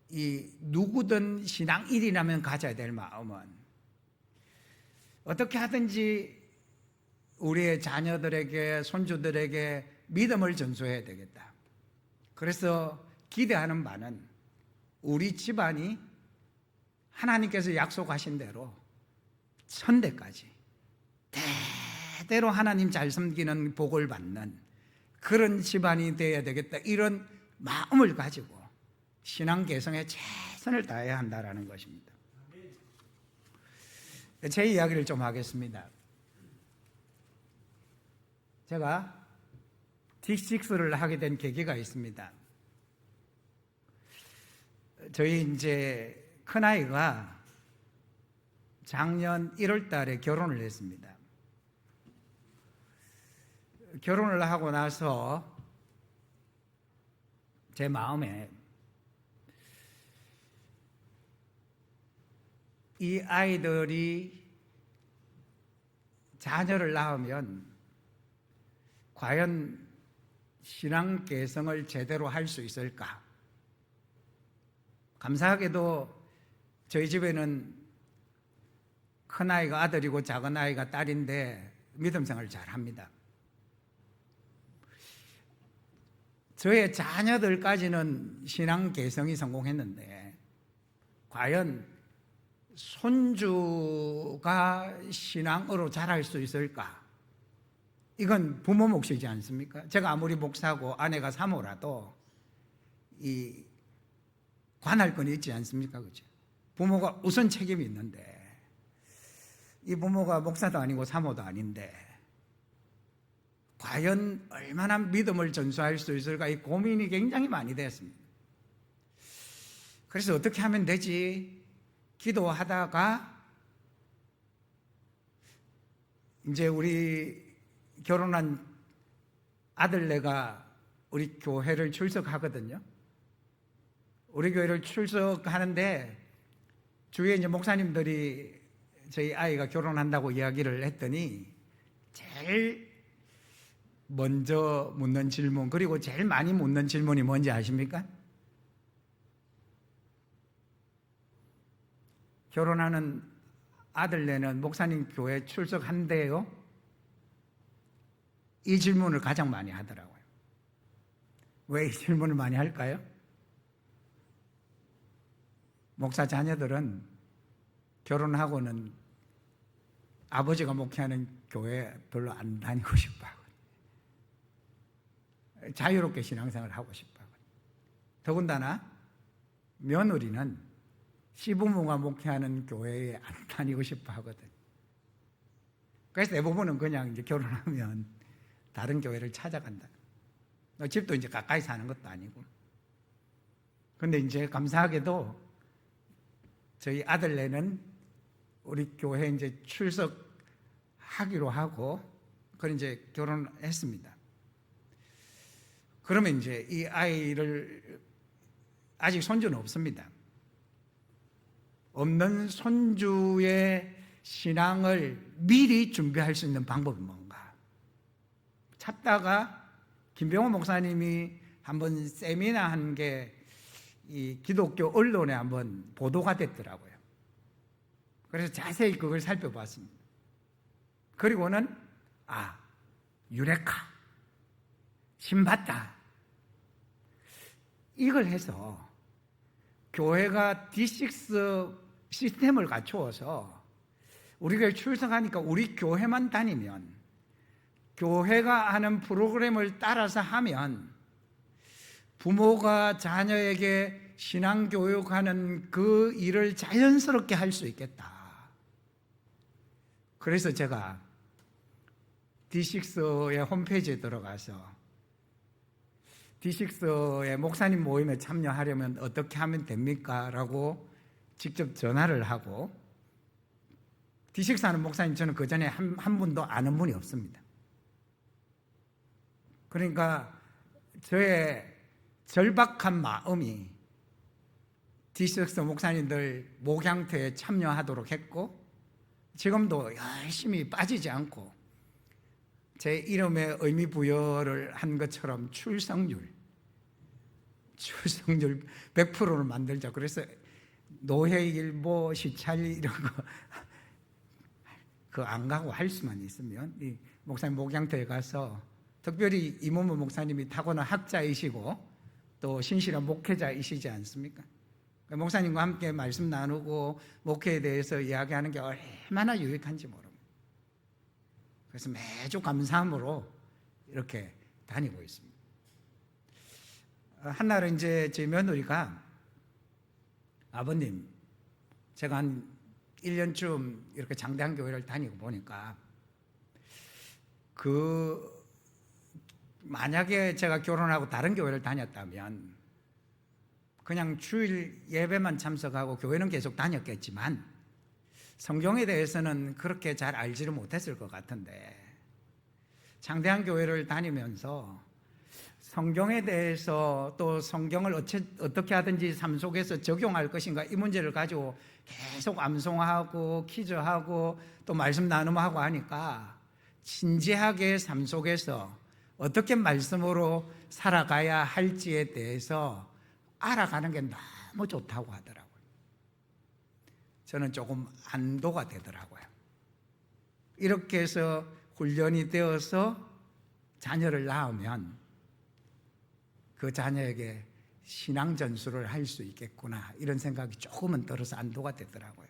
이 누구든 신앙인이라면 가져야 될 마음은 어떻게 하든지 우리의 자녀들에게 손주들에게 믿음을 전수해야 되겠다. 그래서 기대하는 바는 우리 집안이 하나님께서 약속하신 대로 천대까지 대대로 하나님 잘 섬기는 복을 받는 그런 집안이 되어야 되겠다. 이런 마음을 가지고 신앙 개성에 최선을 다해야 한다는 것입니다. 제 이야기를 좀 하겠습니다. 제가 D6를 하게 된 계기가 있습니다. 저희 이제 큰아이가 작년 1월 달에 결혼을 했습니다. 결혼을 하고 나서 제 마음에 이 아이들이 자녀를 낳으면 과연 신앙 개성을 제대로 할 수 있을까? 감사하게도 저희 집에는 큰아이가 아들이고 작은아이가 딸인데 믿음 생활을 잘합니다. 저의 자녀들까지는 신앙 개성이 성공했는데 과연 손주가 신앙으로 자랄 수 있을까? 이건 부모 몫이지 않습니까? 제가 아무리 목사고 아내가 사모라도 이 관할권이 있지 않습니까? 그죠? 부모가 우선 책임이 있는데 이 부모가 목사도 아니고 사모도 아닌데 과연 얼마나 믿음을 전수할 수 있을까? 이 고민이 굉장히 많이 됐습니다. 그래서 어떻게 하면 되지? 기도하다가 이제 우리 결혼한 아들네가 우리 교회를 출석하거든요. 우리 교회를 출석하는데 주위에 이제 목사님들이 저희 아이가 결혼한다고 이야기를 했더니 제일 먼저 묻는 질문, 그리고 제일 많이 묻는 질문이 뭔지 아십니까? 결혼하는 아들네는 목사님 교회 출석한대요? 이 질문을 가장 많이 하더라고요. 왜 이 질문을 많이 할까요? 목사 자녀들은 결혼하고는 아버지가 목회하는 교회 별로 안 다니고 싶어 하거든요. 자유롭게 신앙생활을 하고 싶어 하거든요. 더군다나 며느리는 시부모가 목회하는 교회에 안 다니고 싶어 하거든. 그래서 대부분은 그냥 이제 결혼하면 다른 교회를 찾아간다. 집도 이제 가까이 사는 것도 아니고. 근데 이제 감사하게도 저희 아들네는 우리 교회 이제 출석하기로 하고, 그런 이제 결혼했습니다. 그러면 이제 이 아이를, 아직 손주는 없습니다. 없는 손주의 신앙을 미리 준비할 수 있는 방법이 뭔가 찾다가 김병호 목사님이 한번 세미나 한 게 이 기독교 언론에 한번 보도가 됐더라고요. 그래서 자세히 그걸 살펴봤습니다. 그리고는 유레카 신받다 이걸 해서 교회가 D6 시스템을 갖추어서 우리 교회 출석하니까 우리 교회만 다니면, 교회가 하는 프로그램을 따라서 하면 부모가 자녀에게 신앙교육하는 그 일을 자연스럽게 할 수 있겠다. 그래서 제가 D6의 홈페이지에 들어가서 D6의 목사님 모임에 참여하려면 어떻게 하면 됩니까? 라고 직접 전화를 하고, D6 하는 목사님 저는 그 전에 한 분도 아는 분이 없습니다. 그러니까 저의 절박한 마음이 D6 목사님들 목양태에 참여하도록 했고, 지금도 열심히 빠지지 않고 제 이름에 의미 부여를 한 것처럼 출석률 100%를 만들자. 그래서 노회일보, 시찰 이런 거 그 안 가고 할 수만 있으면, 이 목사님 목양터에 가서, 특별히 이문무 목사님이 타고난 학자이시고 또 신실한 목회자이시지 않습니까? 목사님과 함께 말씀 나누고 목회에 대해서 이야기하는 게 얼마나 유익한지 모릅니다. 그래서 매주 감사함으로 이렇게 다니고 있습니다. 한날은 이제 제 며느리가, 아버님, 제가 한 1년쯤 이렇게 장대한 교회를 다니고 보니까, 만약에 제가 결혼하고 다른 교회를 다녔다면 그냥 주일 예배만 참석하고 교회는 계속 다녔겠지만 성경에 대해서는 그렇게 잘 알지를 못했을 것 같은데, 장대한 교회를 다니면서 성경에 대해서, 또 성경을 어떻게 하든지 삶 속에서 적용할 것인가, 이 문제를 가지고 계속 암송하고 퀴즈하고 또 말씀 나눔하고 하니까 진지하게 삶 속에서 어떻게 말씀으로 살아가야 할지에 대해서 알아가는 게 너무 좋다고 하더라고요. 저는 조금 안도가 되더라고요. 이렇게 해서 훈련이 되어서 자녀를 낳으면 그 자녀에게 신앙 전수를 할 수 있겠구나, 이런 생각이 조금은 들어서 안도가 되더라고요.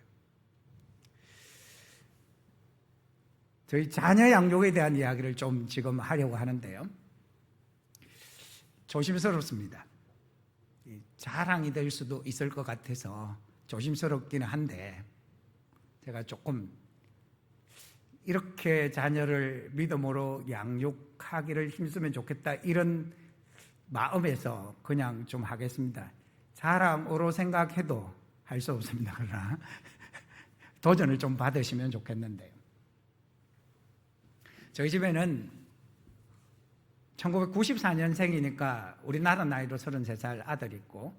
저희 자녀 양육에 대한 이야기를 좀 지금 하려고 하는데요, 조심스럽습니다. 자랑이 될 수도 있을 것 같아서 조심스럽기는 한데, 제가 조금 이렇게 자녀를 믿음으로 양육하기를 힘쓰면 좋겠다, 이런 마음에서 그냥 좀 하겠습니다. 자랑으로 생각해도 할 수 없습니다. 그러나 도전을 좀 받으시면 좋겠는데요, 저희 집에는 1994년생이니까 우리나라 나이로 33살 아들이 있고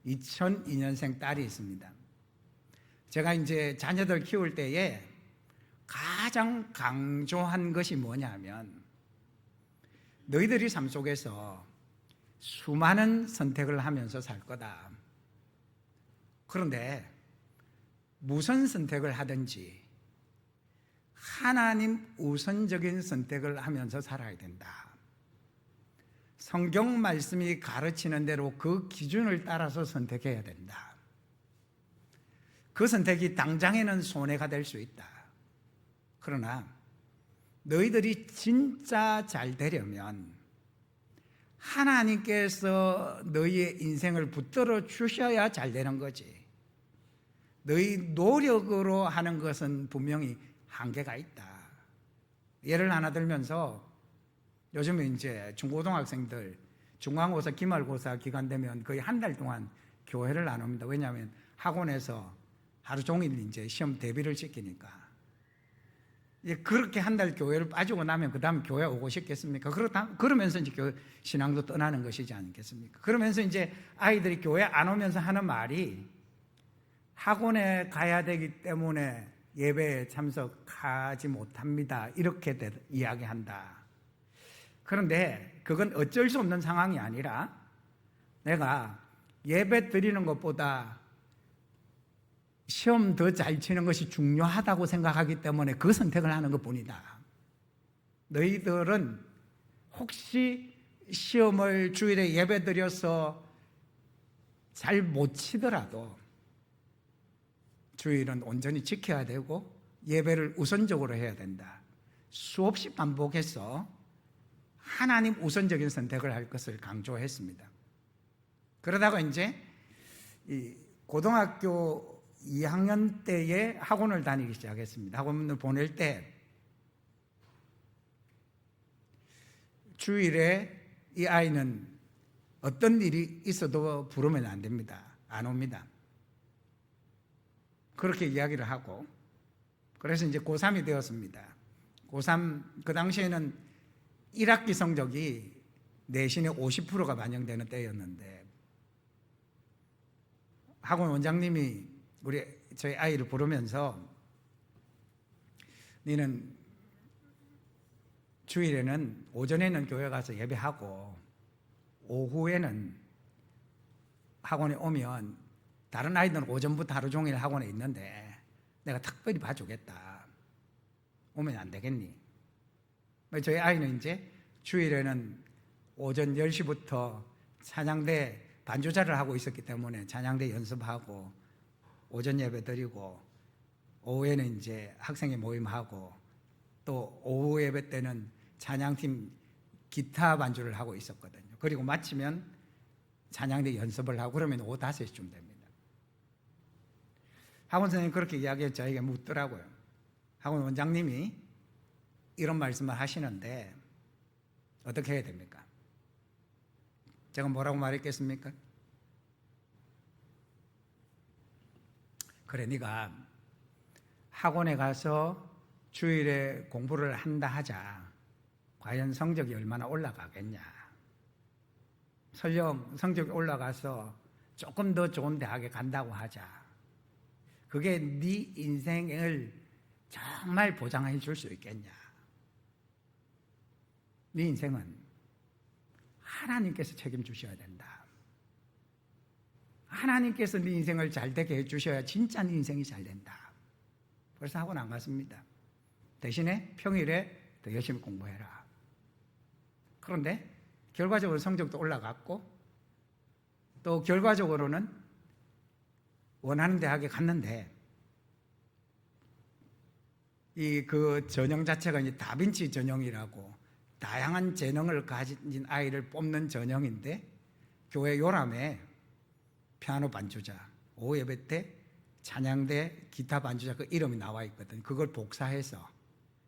2002년생 딸이 있습니다. 제가 이제 자녀들 키울 때에 가장 강조한 것이 뭐냐면, 너희들이 삶 속에서 수많은 선택을 하면서 살 거다. 그런데 무슨 선택을 하든지 하나님 우선적인 선택을 하면서 살아야 된다. 성경 말씀이 가르치는 대로 그 기준을 따라서 선택해야 된다. 그 선택이 당장에는 손해가 될 수 있다. 그러나 너희들이 진짜 잘 되려면 하나님께서 너희의 인생을 붙들어 주셔야 잘 되는 거지. 너희 노력으로 하는 것은 분명히 한계가 있다. 예를 하나 들면서, 요즘에 이제 중고등학생들 중간고사, 기말고사 기간 되면 거의 한 달 동안 교회를 안 옵니다. 왜냐하면 학원에서 하루 종일 이제 시험 대비를 시키니까. 그렇게 한 달 교회를 빠지고 나면 그 다음 교회 오고 싶겠습니까? 그러면서 이제 신앙도 떠나는 것이지 않겠습니까? 그러면서 이제 아이들이 교회 안 오면서 하는 말이, 학원에 가야 되기 때문에 예배에 참석하지 못합니다, 이렇게 이야기한다. 그런데 그건 어쩔 수 없는 상황이 아니라, 내가 예배 드리는 것보다 시험 더 잘 치는 것이 중요하다고 생각하기 때문에 그 선택을 하는 것뿐이다. 너희들은 혹시 시험을 주일에 예배 드려서 잘 못 치더라도 주일은 온전히 지켜야 되고 예배를 우선적으로 해야 된다. 수없이 반복해서 하나님 우선적인 선택을 할 것을 강조했습니다. 그러다가 이제 이 고등학교 2학년 때에 학원을 다니기 시작했습니다. 학원을 보낼 때 주일에 이 아이는 어떤 일이 있어도 부르면 안 됩니다. 안 옵니다. 그렇게 이야기를 하고, 그래서 이제 고3이 되었습니다. 고3, 그 당시에는 1학기 성적이 내신의 50%가 반영되는 때였는데, 학원 원장님이 저희 아이를 부르면서, 너는 주일에는 오전에는 교회 가서 예배하고 오후에는 학원에 오면 다른 아이들은 오전부터 하루 종일 학원에 있는데 내가 특별히 봐주겠다. 오면 안 되겠니? 저희 아이는 이제 주일에는 오전 10시부터 찬양대 반주자를 하고 있었기 때문에 찬양대 연습하고 오전 예배 드리고 오후에는 이제 학생회 모임하고 또 오후 예배 때는 찬양팀 기타 반주를 하고 있었거든요. 그리고 마치면 찬양대 연습을 하고 그러면 오후 5시쯤 됩니다. 학원 선생님이 그렇게 이야기해 저에게 묻더라고요. 학원 원장님이 이런 말씀을 하시는데 어떻게 해야 됩니까? 제가 뭐라고 말했겠습니까? 그래, 네가 학원에 가서 주일에 공부를 한다 하자. 과연 성적이 얼마나 올라가겠냐? 설령 성적이 올라가서 조금 더 좋은 대학에 간다고 하자. 그게 네 인생을 정말 보장해 줄 수 있겠냐? 네 인생은 하나님께서 책임주셔야 된다. 하나님께서 네 인생을 잘 되게 해주셔야 진짜 네 인생이 잘 된다. 그래서 학원 안 갔습니다. 대신에 평일에 더 열심히 공부해라. 그런데 결과적으로 성적도 올라갔고 또 결과적으로는 원하는 대학에 갔는데 그 전형 자체가 이제 다빈치 전형이라고 다양한 재능을 가진 아이를 뽑는 전형인데 교회 요람에 피아노 반주자, 오후 예배 때 찬양대 기타 반주자 그 이름이 나와 있거든. 그걸 복사해서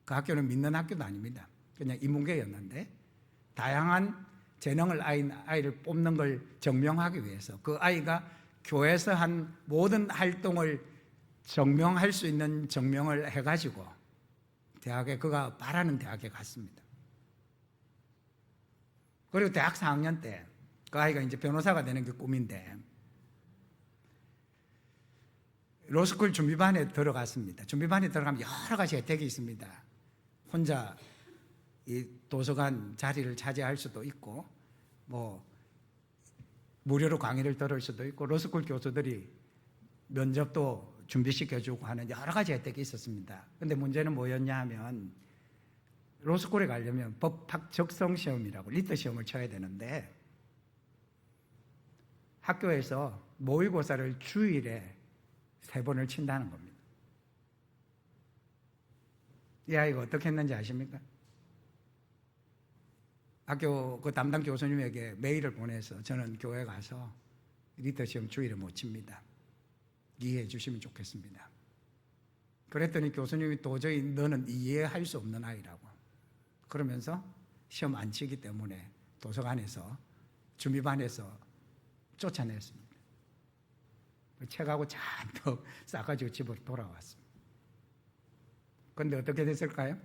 그 학교는 믿는 학교도 아닙니다. 그냥 인문계였는데 다양한 재능을 아이를 뽑는 걸 증명하기 위해서 그 아이가 교회에서 한 모든 활동을 증명할 수 있는 증명을 해가지고 대학에 그가 바라는 대학에 갔습니다. 그리고 대학 4학년 때 그 아이가 이제 변호사가 되는 게 꿈인데 로스쿨 준비반에 들어갔습니다. 준비반에 들어가면 여러 가지 혜택이 있습니다. 혼자 이 도서관 자리를 차지할 수도 있고 뭐 무료로 강의를 들을 수도 있고 로스쿨 교수들이 면접도 준비시켜주고 하는 여러 가지 혜택이 있었습니다. 그런데 문제는 뭐였냐 하면 로스쿨에 가려면 법학 적성 시험이라고 리터 시험을 쳐야 되는데 학교에서 모의고사를 주일에 3번을 친다는 겁니다. 이 아이가 어떻게 했는지 아십니까? 학교 그 담당 교수님에게 메일을 보내서 저는 교회 가서 리터 시험 주일에 못 칩니다. 이해해 주시면 좋겠습니다. 그랬더니 교수님이 도저히 너는 이해할 수 없는 아이라고 그러면서 시험 안 치기 때문에 도서관에서 준비반에서 쫓아냈습니다. 책하고 잔뜩 싸가지고 집으로 돌아왔습니다. 그런데 어떻게 됐을까요?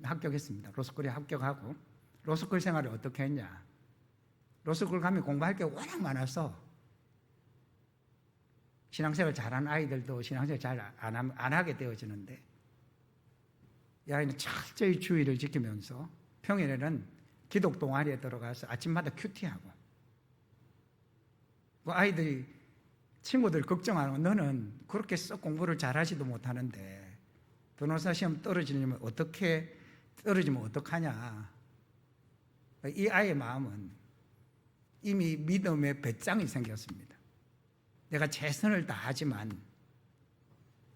합격했습니다. 로스쿨에 합격하고 로스쿨 생활을 어떻게 했냐? 로스쿨 가면 공부할 게 워낙 많아서 신앙생활 잘하는 아이들도 신앙생활 잘 안 하게 되어지는데 이 아이는 철저히 주의를 지키면서 평일에는 기독 동아리에 들어가서 아침마다 큐티하고 그 아이들이 친구들 걱정하는 거 너는 그렇게 썩 공부를 잘하지도 못하는데 변호사 시험 떨어지면 어떡하냐. 이 아이의 마음은 이미 믿음의 배짱이 생겼습니다. 내가 최선을 다하지만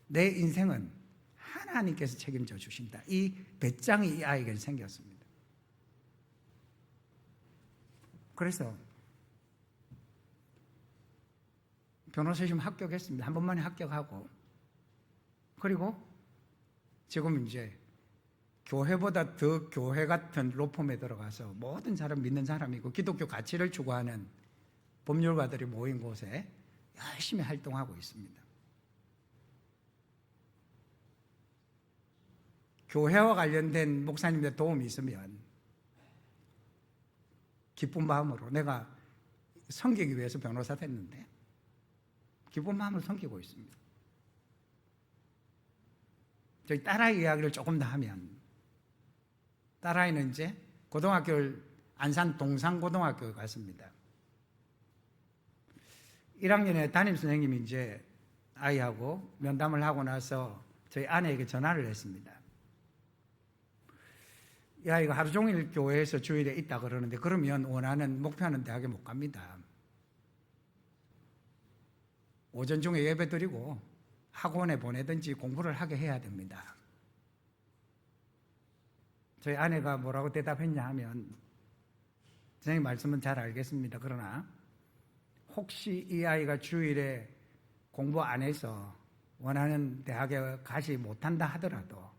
내 인생은 하나님께서 책임져 주신다. 이 배짱이 이 아이에게 생겼습니다. 그래서 변호사 시험 합격했습니다. 한 번만에 합격하고, 그리고 지금 이제 교회보다 더 교회 같은 로펌에 들어가서 모든 사람 믿는 사람이고 기독교 가치를 추구하는 법률가들이 모인 곳에 열심히 활동하고 있습니다. 교회와 관련된 목사님의 도움이 있으면 기쁜 마음으로, 내가 섬기기 위해서 변호사 됐는데 기쁜 마음으로 섬기고 있습니다. 저희 딸아이 이야기를 조금 더 하면, 딸아이는 이제 고등학교를 안산 동산고등학교에 갔습니다. 1학년에 담임 선생님이 이제 아이하고 면담을 하고 나서 저희 아내에게 전화를 했습니다. 이 아이가 하루 종일 교회에서 주일에 있다 그러는데, 그러면 원하는, 목표하는 대학에 못 갑니다. 오전 중에 예배 드리고 학원에 보내든지 공부를 하게 해야 됩니다. 저희 아내가 뭐라고 대답했냐 하면, 선생님 말씀은 잘 알겠습니다. 그러나 혹시 이 아이가 주일에 공부 안 해서 원하는 대학에 가지 못한다 하더라도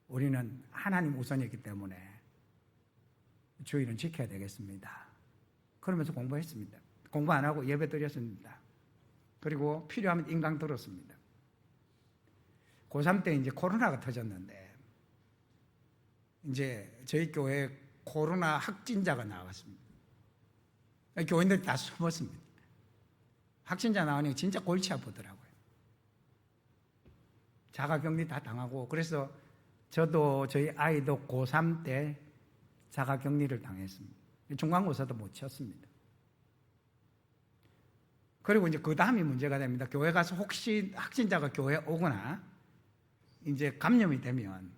우리는 하나님 우선이기 때문에 주일은 지켜야 되겠습니다. 그러면서 공부했습니다. 공부 안 하고 예배 드렸습니다. 그리고 필요하면 인강 들었습니다. 고3 때 이제 코로나가 터졌는데, 이제 저희 교회에 코로나 확진자가 나왔습니다. 교인들이 다 숨었습니다. 확진자 나오니까 진짜 골치 아프더라고요. 자가격리 다 당하고, 그래서 저도 저희 아이도 고3 때 자가격리를 당했습니다. 중간고사도 못 쳤습니다. 그리고 이제 그 다음이 문제가 됩니다. 교회 가서 혹시 확진자가 교회에 오거나 이제 감염이 되면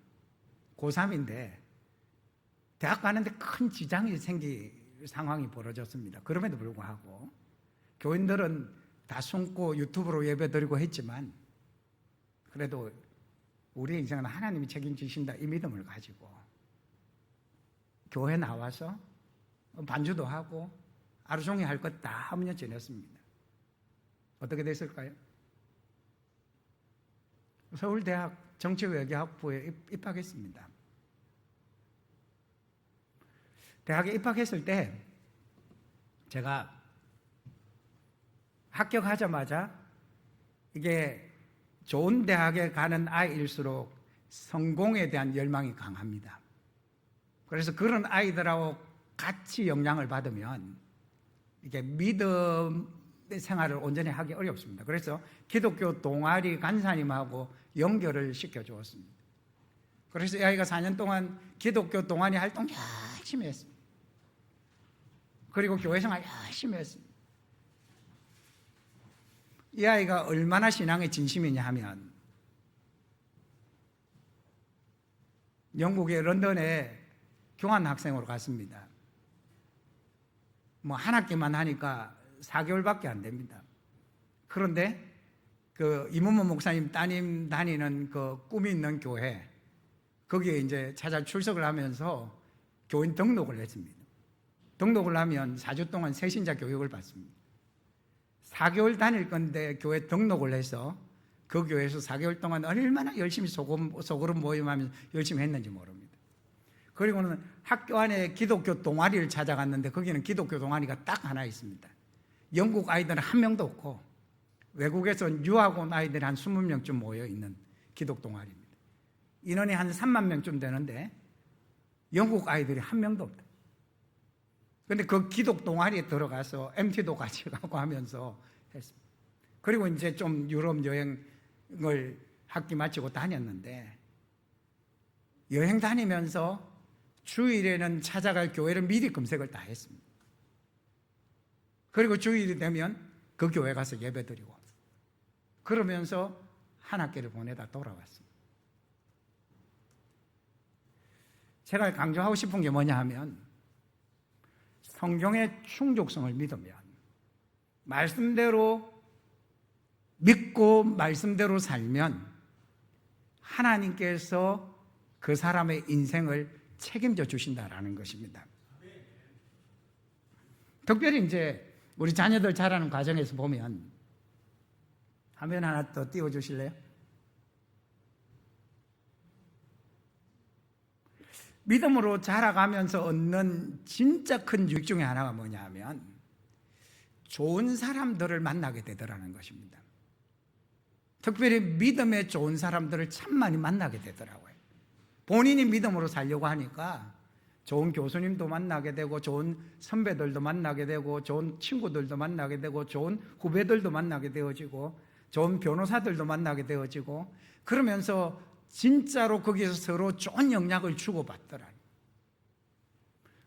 고3인데 대학 가는데 큰 지장이 생길 상황이 벌어졌습니다. 그럼에도 불구하고 교인들은 다 숨고 유튜브로 예배드리고 했지만, 그래도 우리의 인생은 하나님이 책임지신다, 이 믿음을 가지고 교회 나와서 반주도 하고 하루 종일 할 것 다 하며 지냈습니다. 어떻게 됐을까요? 서울대학 정치외교학부에 입학했습니다. 대학에 입학했을 때 제가 합격하자마자, 이게 좋은 대학에 가는 아이일수록 성공에 대한 열망이 강합니다. 그래서 그런 아이들하고 같이 영향을 받으면 이게 믿음 생활을 온전히 하기 어렵습니다. 그래서 기독교 동아리 간사님하고 연결을 시켜주었습니다. 그래서 이 아이가 4년 동안 기독교 동아리 활동 열심히 했습니다. 그리고 교회생활 열심히 했습니다. 이 아이가 얼마나 신앙에 진심이냐 하면, 영국의 런던에 교환학생으로 갔습니다. 뭐 한 학기만 하니까 4개월밖에 안 됩니다. 그런데 그 이문모 목사님 따님 다니는 그 꿈이 있는 교회, 거기에 이제 찾아 출석을 하면서 교인 등록을 했습니다. 등록을 하면 4주 동안 새신자 교육을 받습니다. 4개월 다닐 건데 교회 등록을 해서 그 교회에서 4개월 동안 얼마나 열심히 소그룹 모임하면서 열심히 했는지 모릅니다. 그리고는 학교 안에 기독교 동아리를 찾아갔는데 거기는 기독교 동아리가 딱 하나 있습니다. 영국 아이들은 한 명도 없고 외국에서 유학 온 아이들이 한 20명쯤 모여 있는 기독 동아리입니다. 인원이 한 3만 명쯤 되는데 영국 아이들이 한 명도 없다. 그런데 그 기독 동아리에 들어가서 MT도 같이 가고 하면서 했습니다. 그리고 이제 좀 유럽 여행을 학기 마치고 다녔는데, 여행 다니면서 주일에는 찾아갈 교회를 미리 검색을 다 했습니다. 그리고 주일이 되면 그 교회 가서 예배 드리고, 그러면서 한 학기를 보내다 돌아왔습니다. 제가 강조하고 싶은 게 뭐냐 하면, 성경의 충족성을 믿으면, 말씀대로 믿고 말씀대로 살면 하나님께서 그 사람의 인생을 책임져 주신다라는 것입니다. 특별히 이제 우리 자녀들 자라는 과정에서 보면, 화면 하나 더 띄워주실래요? 믿음으로 자라가면서 얻는 진짜 큰 유익 중에 하나가 뭐냐 하면 좋은 사람들을 만나게 되더라는 것입니다. 특별히 믿음에 좋은 사람들을 참 많이 만나게 되더라고요. 본인이 믿음으로 살려고 하니까 좋은 교수님도 만나게 되고, 좋은 선배들도 만나게 되고, 좋은 친구들도 만나게 되고, 좋은 후배들도 만나게 되어지고, 좋은 변호사들도 만나게 되어지고, 그러면서 진짜로 거기에서 서로 좋은 영향을 주고받더라.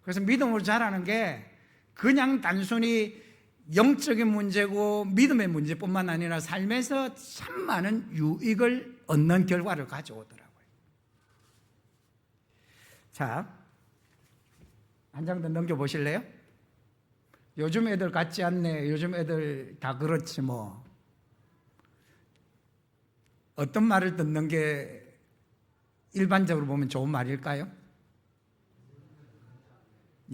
그래서 믿음으로 자라는 게 그냥 단순히 영적인 문제고 믿음의 문제뿐만 아니라 삶에서 참 많은 유익을 얻는 결과를 가져오더라고요. 자, 한 장 더 넘겨보실래요? 요즘 애들 같지 않네, 요즘 애들 다 그렇지 뭐. 어떤 말을 듣는 게 일반적으로 보면 좋은 말일까요?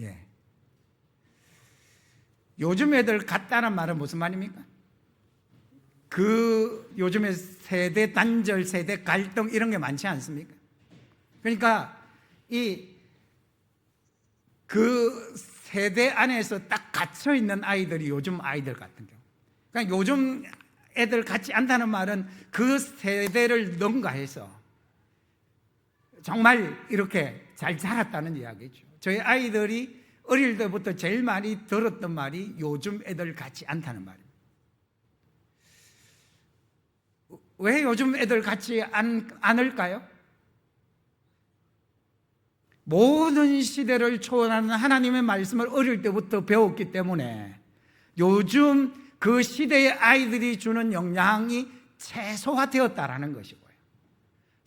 예. 요즘 애들 같다는 말은 무슨 말입니까? 그 요즘에 세대 단절, 세대 갈등 이런 게 많지 않습니까? 그러니까 그 세대 안에서 딱 갇혀 있는 아이들이 요즘 아이들 같은 경우. 그러니까 요즘 애들 같지 않다는 말은 그 세대를 능가해서 정말 이렇게 잘 자랐다는 이야기죠. 저희 아이들이 어릴 때부터 제일 많이 들었던 말이 요즘 애들 같지 않다는 말입니다. 왜 요즘 애들 같지 않을까요? 모든 시대를 초월하는 하나님의 말씀을 어릴 때부터 배웠기 때문에 요즘 그 시대의 아이들이 주는 영향이 최소화되었다라는 것이고요.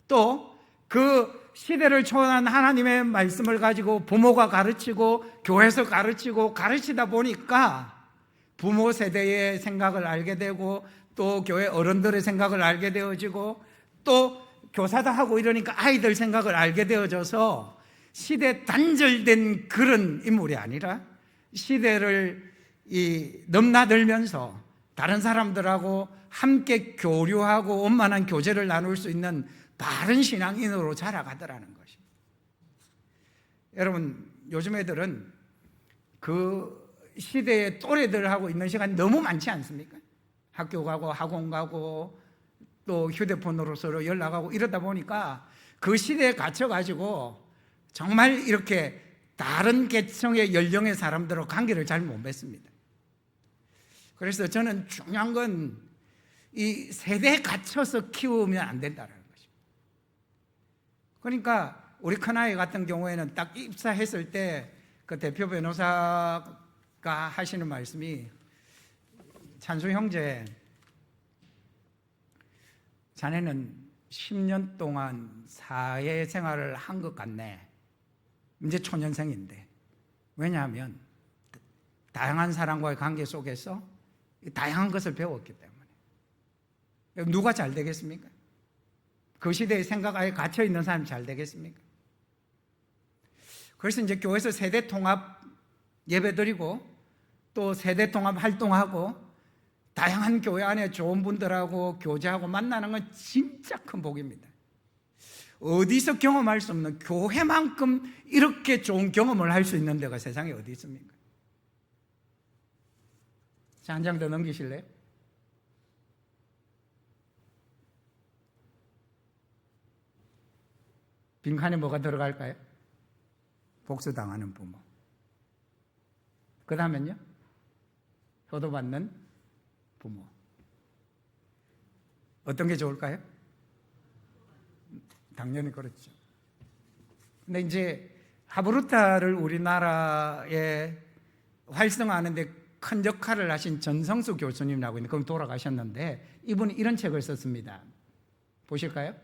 또 그 시대를 초월한 하나님의 말씀을 가지고 부모가 가르치고 교회에서 가르치다 보니까 부모 세대의 생각을 알게 되고, 또 교회 어른들의 생각을 알게 되어지고, 또 교사도 하고 이러니까 아이들 생각을 알게 되어져서 시대 단절된 그런 인물이 아니라 시대를 넘나들면서 다른 사람들하고 함께 교류하고 원만한 교제를 나눌 수 있는 바른 신앙인으로 자라가더라는 것입니다. 여러분, 요즘 애들은 그 시대의 또래들하고 있는 시간이 너무 많지 않습니까? 학교 가고 학원 가고 또 휴대폰으로 서로 연락하고 이러다 보니까 그 시대에 갇혀가지고 정말 이렇게 다른 계층의 연령의 사람들과 관계를 잘 못 맺습니다. 그래서 저는 중요한 건 이 세대에 갇혀서 키우면 안 된다는 것입니다. 그러니까 우리 큰아이 같은 경우에는 딱 입사했을 때 그 대표 변호사가 하시는 말씀이, 찬수 형제, 자네는 10년 동안 사회생활을 한 것 같네. 이제 초년생인데. 왜냐하면 다양한 사람과의 관계 속에서 다양한 것을 배웠기 때문에. 누가 잘 되겠습니까? 그 시대의 생각에 갇혀 있는 사람이 잘 되겠습니까? 그래서 이제 교회에서 세대 통합 예배드리고 또 세대 통합 활동하고 다양한 교회 안에 좋은 분들하고 교제하고 만나는 건 진짜 큰 복입니다. 어디서 경험할 수 없는, 교회만큼 이렇게 좋은 경험을 할 수 있는 데가 세상에 어디 있습니까? 자, 한 장 더 넘기실래요? 빈칸에 뭐가 들어갈까요? 복수당하는 부모. 그 다음엔요? 효도받는 부모. 어떤 게 좋을까요? 당연히 그렇죠. 근데 이제 하브루타를 우리나라에 활성화하는데 큰 역할을 하신 전성수 교수님이라고 있는데, 그럼 돌아가셨는데, 이분이 이런 책을 썼습니다. 보실까요?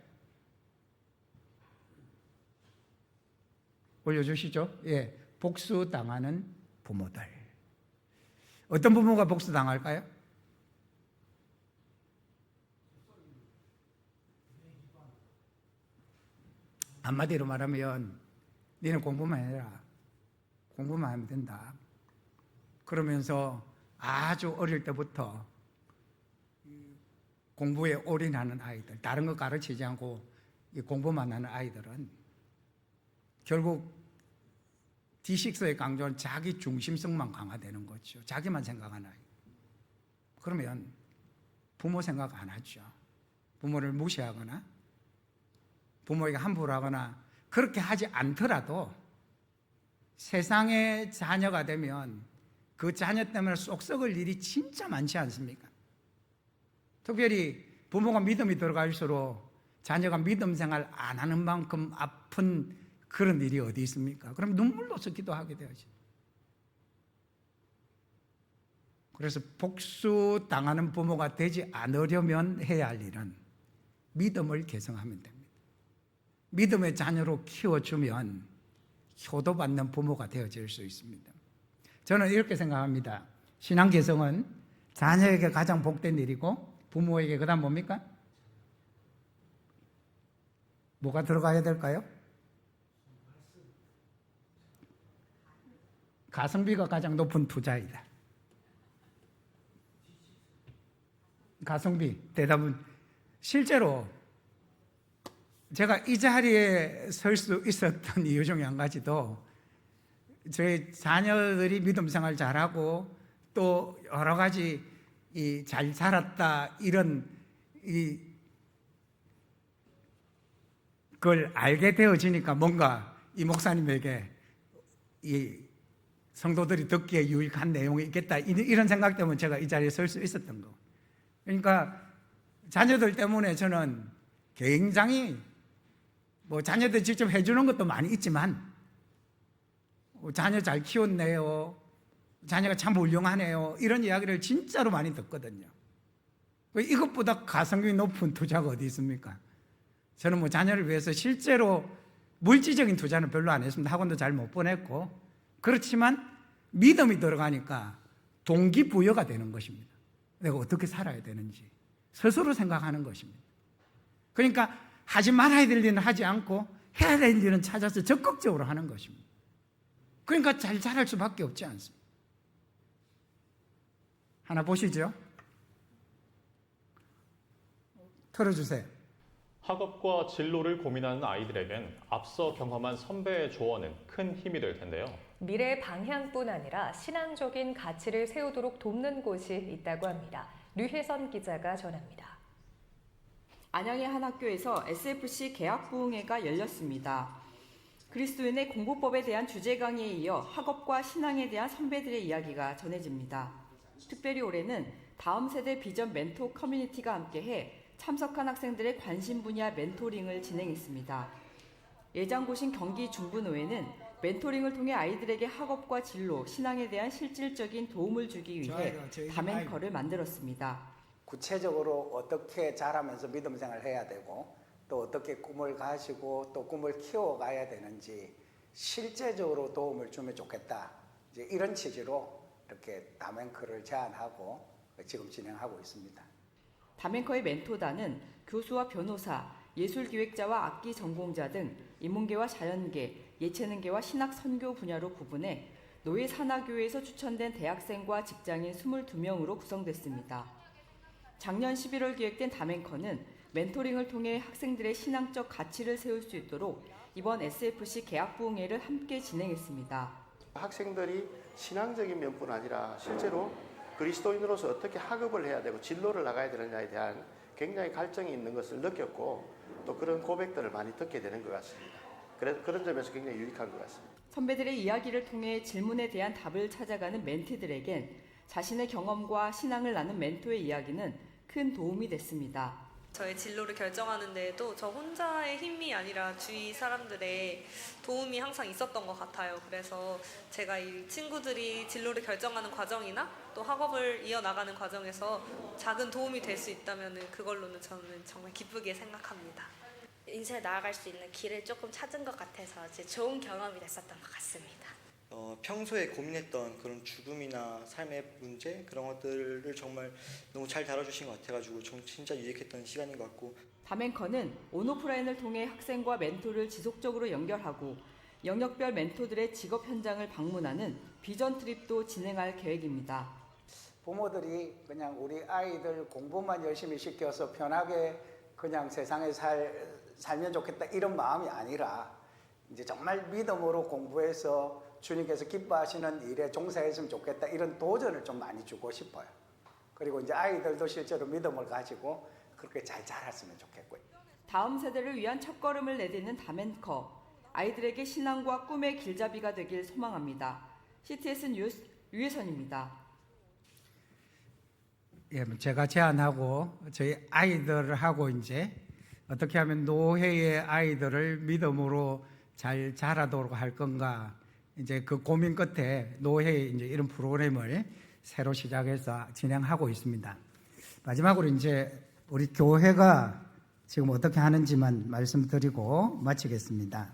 올려주시죠. 예, 복수당하는 부모들. 어떤 부모가 복수당할까요? 한마디로 말하면 너는 공부만 해라. 공부만 하면 된다. 그러면서 아주 어릴 때부터 공부에 올인하는 아이들, 다른 거 가르치지 않고 공부만 하는 아이들은 결국 D6의 강조는 자기 중심성만 강화되는 거죠. 자기만 생각하는 아이. 그러면 부모 생각 안 하죠. 부모를 무시하거나 부모에게 함부로 하거나 그렇게 하지 않더라도 세상의 자녀가 되면 그 자녀 때문에 쏙 썩을 일이 진짜 많지 않습니까? 특별히 부모가 믿음이 들어갈수록 자녀가 믿음 생활 안 하는 만큼 아픈 그런 일이 어디 있습니까? 그럼 눈물로서 기도하게 되어지. 그래서 복수 당하는 부모가 되지 않으려면 해야 할 일은 믿음을 개성하면 됩니다. 믿음의 자녀로 키워주면 효도받는 부모가 되어질 수 있습니다. 저는 이렇게 생각합니다. 신앙 개성은 자녀에게 가장 복된 일이고 부모에게 그다음 뭡니까? 뭐가 들어가야 될까요? 가성비가 가장 높은 투자이다. 가성비. 대답은 실제로 제가 이 자리에 설 수 있었던 이유 중에 한 가지도 저희 자녀들이 믿음 생활 잘하고 또 여러 가지 잘 살았다 이런 그걸 알게 되어지니까 뭔가 이 목사님에게 이 성도들이 듣기에 유익한 내용이 있겠다 이런 생각 때문에 제가 이 자리에 설 수 있었던 거. 그러니까 자녀들 때문에 저는 굉장히 자녀들 직접 해주는 것도 많이 있지만 자녀 잘 키웠네요. 자녀가 참 훌륭하네요. 이런 이야기를 진짜로 많이 듣거든요. 이것보다 가성비 높은 투자가 어디 있습니까? 저는 자녀를 위해서 실제로 물질적인 투자는 별로 안 했습니다. 학원도 잘 못 보냈고. 그렇지만 믿음이 들어가니까 동기부여가 되는 것입니다. 내가 어떻게 살아야 되는지 스스로 생각하는 것입니다. 그러니까 하지 말아야 될 일은 하지 않고 해야 될 일은 찾아서 적극적으로 하는 것입니다. 그러니까 잘 자랄 수밖에 없지 않습니까? 하나 보시죠. 틀어주세요.
학업과 진로를 고민하는 아이들에겐 앞서 경험한 선배의 조언은 큰 힘이 될 텐데요.
미래 방향뿐 아니라 신앙적인 가치를 세우도록 돕는 곳이 있다고 합니다. 류혜선 기자가 전합니다.
안양의 한 학교에서 SFC 개학부흥회가 열렸습니다. 그리스도인의 공부법에 대한 주제 강의에 이어 학업과 신앙에 대한 선배들의 이야기가 전해집니다. 특별히 올해는 다음 세대 비전 멘토 커뮤니티가 함께해 참석한 학생들의 관심 분야 멘토링을 진행했습니다. 예장고신 경기 중부노회는 멘토링을 통해 아이들에게 학업과 진로, 신앙에 대한 실질적인 도움을 주기 위해 다멘커를 만들었습니다.
구체적으로 어떻게 자라면서 믿음 생활을 해야 되고 또 어떻게 꿈을 가지고 또 꿈을 키워가야 되는지 실제적으로 도움을 주면 좋겠다. 이제 이런 취지로 이렇게 다멘커를 제안하고 지금 진행하고 있습니다.
다멘커의 멘토단은 교수와 변호사, 예술기획자와 악기 전공자 등 인문계와 자연계, 예체능계와 신학 선교 분야로 구분해 노예 산하교회에서 추천된 대학생과 직장인 22명으로 구성됐습니다. 작년 11월 기획된 다멘커는 멘토링을 통해 학생들의 신앙적 가치를 세울 수 있도록 이번 SFC 개학부흥회를 함께 진행했습니다.
학생들이 신앙적인 면뿐 아니라 실제로 그리스도인으로서 어떻게 학업을 해야 되고 진로를 나가야 되느냐에 대한 굉장히 갈증이 있는 것을 느꼈고 또 그런 고백들을 많이 듣게 되는 것 같습니다. 그런 점에서 굉장히 유익한 것 같습니다.
선배들의 이야기를 통해 질문에 대한 답을 찾아가는 멘티들에겐 자신의 경험과 신앙을 나눈 멘토의 이야기는 큰 도움이 됐습니다.
저의 진로를 결정하는 데에도 저 혼자의 힘이 아니라 주위 사람들의 도움이 항상 있었던 것 같아요. 그래서 제가 이 친구들이 진로를 결정하는 과정이나 또 학업을 이어나가는 과정에서 작은 도움이 될 수 있다면 그걸로는 저는 정말 기쁘게 생각합니다.
인생에 나아갈 수 있는 길을 조금 찾은 것 같아서 좋은 경험이 됐었던 것 같습니다.
평소에 고민했던 그런 죽음이나 삶의 문제 그런 것들을 정말 너무 잘 다뤄주신 것 같아가지고 진짜 유익했던 시간인 것 같고
다멘커는 온오프라인을 통해 학생과 멘토를 지속적으로 연결하고 영역별 멘토들의 직업 현장을 방문하는 비전 트립도 진행할 계획입니다.
부모들이 그냥 우리 아이들 공부만 열심히 시켜서 편하게 그냥 세상에 살면 좋겠다 이런 마음이 아니라 이제 정말 믿음으로 공부해서 주님께서 기뻐하시는 일에 종사했으면 좋겠다 이런 도전을 좀 많이 주고 싶어요. 그리고 이제 아이들도 실제로 믿음을 가지고 그렇게 잘 자랐으면 좋겠고요.
다음 세대를 위한 첫걸음을 내딛는 다멘커. 아이들에게 신앙과 꿈의 길잡이가 되길 소망합니다. CTS 뉴스 류혜선입니다.
예, 제가 제안하고 저희 아이들하고 이제 어떻게 하면 노회의 아이들을 믿음으로 잘 자라도록 할 건가 이제 그 고민 끝에 노회 이제 이런 프로그램을 새로 시작해서 진행하고 있습니다. 마지막으로 이제 우리 교회가 지금 어떻게 하는지만 말씀드리고 마치겠습니다.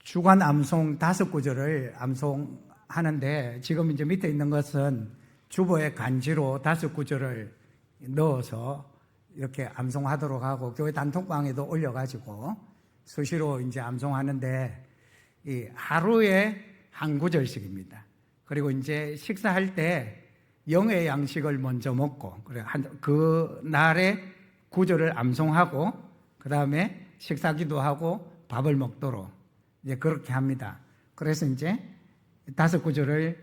주간 암송 5구절을 암송하는데 지금 이제 밑에 있는 것은 주보의 간지로 5구절을 넣어서 이렇게 암송하도록 하고 교회 단톡방에도 올려가지고 수시로 이제 암송하는데 이 하루에 한 구절씩입니다. 그리고 이제 식사할 때 영의 양식을 먼저 먹고 그 날에 구절을 암송하고 그 다음에 식사 기도하고 밥을 먹도록 이제 그렇게 합니다. 그래서 이제 5구절을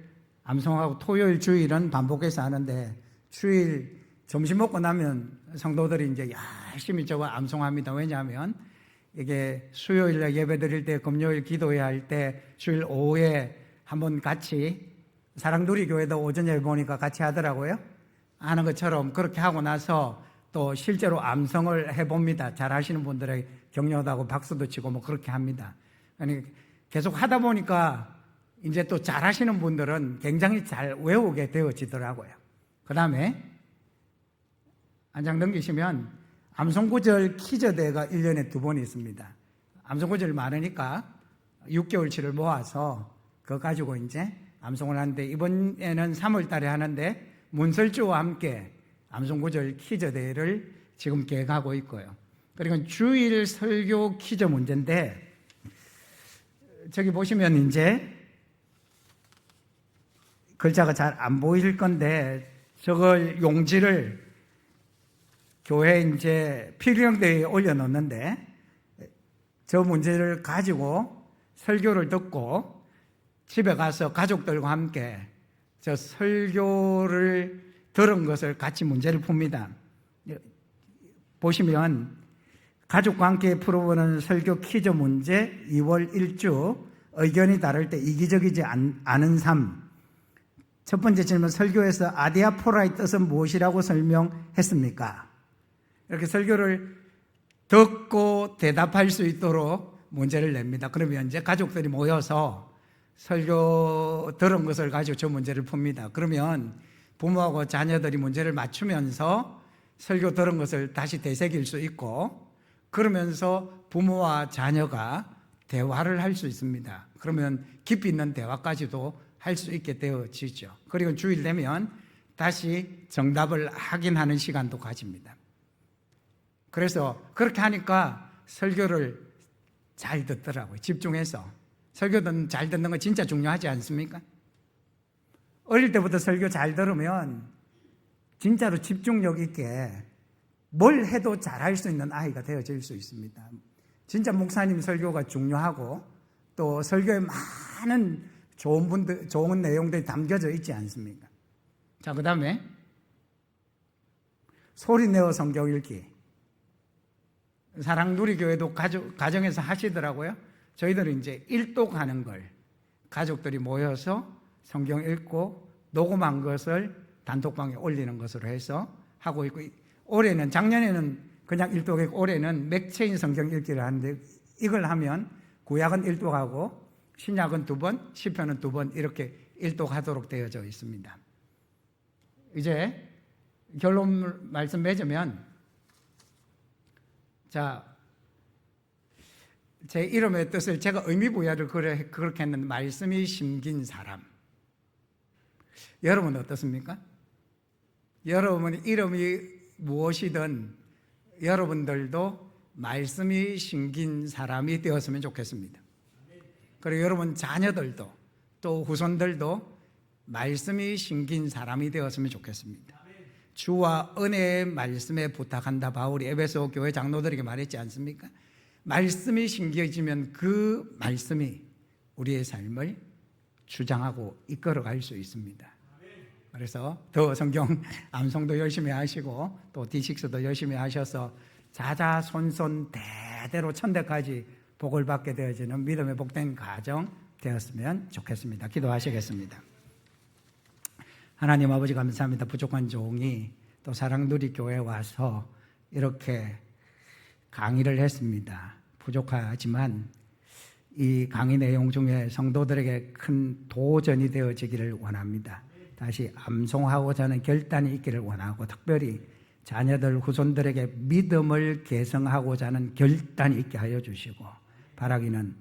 암송하고 토요일 주일은 반복해서 하는데 주일 점심 먹고 나면 성도들이 이제 열심히 저거 암송합니다. 왜냐하면 이게 수요일에 예배 드릴 때 금요일 기도해야 할 때 주일 오후에 한번 같이 사랑누리교회도 오전 예배 보니까 같이 하더라고요. 하는 것처럼 그렇게 하고 나서 또 실제로 암송을 해봅니다. 잘 하시는 분들에게 격려하고 박수도 치고 뭐 그렇게 합니다. 아니 계속 하다 보니까 이제 또 잘 하시는 분들은 굉장히 잘 외우게 되어지더라고요. 그 다음에 한 장 넘기시면 암송구절 퀴즈대회가 1년에 2번 있습니다. 암송구절 많으니까 6개월치를 모아서 그거 가지고 이제 암송을 하는데 이번에는 3월 달에 하는데 문설주와 함께 암송구절 퀴즈대회를 지금 계획하고 있고요. 그리고 주일 설교 퀴즈 문제인데 저기 보시면 이제 글자가 잘 안 보일 건데 저걸 용지를 교회 이제 필경대에 올려놓는데 저 문제를 가지고 설교를 듣고 집에 가서 가족들과 함께 저 설교를 들은 것을 같이 문제를 풉니다. 보시면 가족과 함께 풀어보는 설교 퀴즈 문제 2월 1주 의견이 다를 때 이기적이지 않은 삶. 첫 번째 질문, 설교에서 아디아포라의 뜻은 무엇이라고 설명했습니까? 이렇게 설교를 듣고 대답할 수 있도록 문제를 냅니다. 그러면 이제 가족들이 모여서 설교 들은 것을 가지고 저 문제를 풉니다. 그러면 부모하고 자녀들이 문제를 맞추면서 설교 들은 것을 다시 되새길 수 있고 그러면서 부모와 자녀가 대화를 할 수 있습니다. 그러면 깊이 있는 대화까지도 할 수 있게 되어지죠. 그리고 주일 되면 다시 정답을 확인하는 시간도 가집니다. 그래서 그렇게 하니까 설교를 잘 듣더라고요. 집중해서. 설교 잘 듣는 거 진짜 중요하지 않습니까? 어릴 때부터 설교 잘 들으면 진짜로 집중력 있게 뭘 해도 잘할 수 있는 아이가 되어질 수 있습니다. 진짜 목사님 설교가 중요하고 또 설교에 많은 좋은 내용들이 담겨져 있지 않습니까? 자, 그 다음에 소리내어 성경 읽기. 사랑누리교회도 가정에서 하시더라고요. 저희들은 이제 일독하는 걸 가족들이 모여서 성경 읽고 녹음한 것을 단톡방에 올리는 것으로 해서 하고 있고 올해는 작년에는 그냥 일독했고 올해는 맥체인 성경 읽기를 하는데 이걸 하면 구약은 일독하고 신약은 2번, 시편은 2번 이렇게 일독하도록 되어져 있습니다. 이제 결론 말씀 맺으면 자, 제 이름의 뜻을 제가 의미부여를 그렇게 했는데 말씀이 심긴 사람. 여러분 어떻습니까? 여러분 이름이 무엇이든 여러분들도 말씀이 심긴 사람이 되었으면 좋겠습니다. 그리고 여러분 자녀들도 또 후손들도 말씀이 심긴 사람이 되었으면 좋겠습니다. 주와 은혜의 말씀에 부탁한다. 바울이 에베소 교회 장로들에게 말했지 않습니까? 말씀이 심겨지면 그 말씀이 우리의 삶을 주장하고 이끌어갈 수 있습니다. 그래서 더 성경 암송도 열심히 하시고 또 D6도 열심히 하셔서 자자손손 대대로 천대까지 복을 받게 되어지는 믿음의 복된 가정 되었으면 좋겠습니다. 기도하시겠습니다. 하나님 아버지 감사합니다. 부족한 종이 또 사랑누리교회에 와서 이렇게 강의를 했습니다. 부족하지만 이 강의 내용 중에 성도들에게 큰 도전이 되어지기를 원합니다. 다시 암송하고자 하는 결단이 있기를 원하고 특별히 자녀들 후손들에게 믿음을 계승하고자 하는 결단이 있게 하여 주시고 바라기는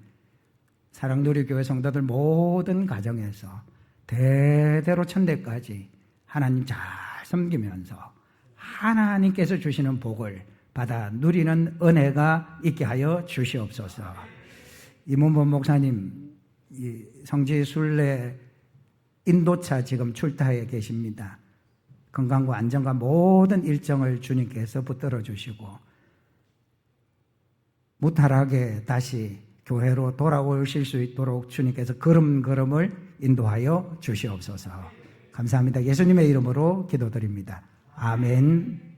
사랑누리교회 성도들 모든 가정에서 대대로 천대까지 하나님 잘 섬기면서 하나님께서 주시는 복을 받아 누리는 은혜가 있게 하여 주시옵소서. 이문범 목사님 성지순례 인도차 지금 출타해 계십니다. 건강과 안전과 모든 일정을 주님께서 붙들어 주시고 무탈하게 다시 교회로 돌아오실 수 있도록 주님께서 걸음걸음을 인도하여 주시옵소서. 감사합니다. 예수님의 이름으로 기도드립니다. 아멘.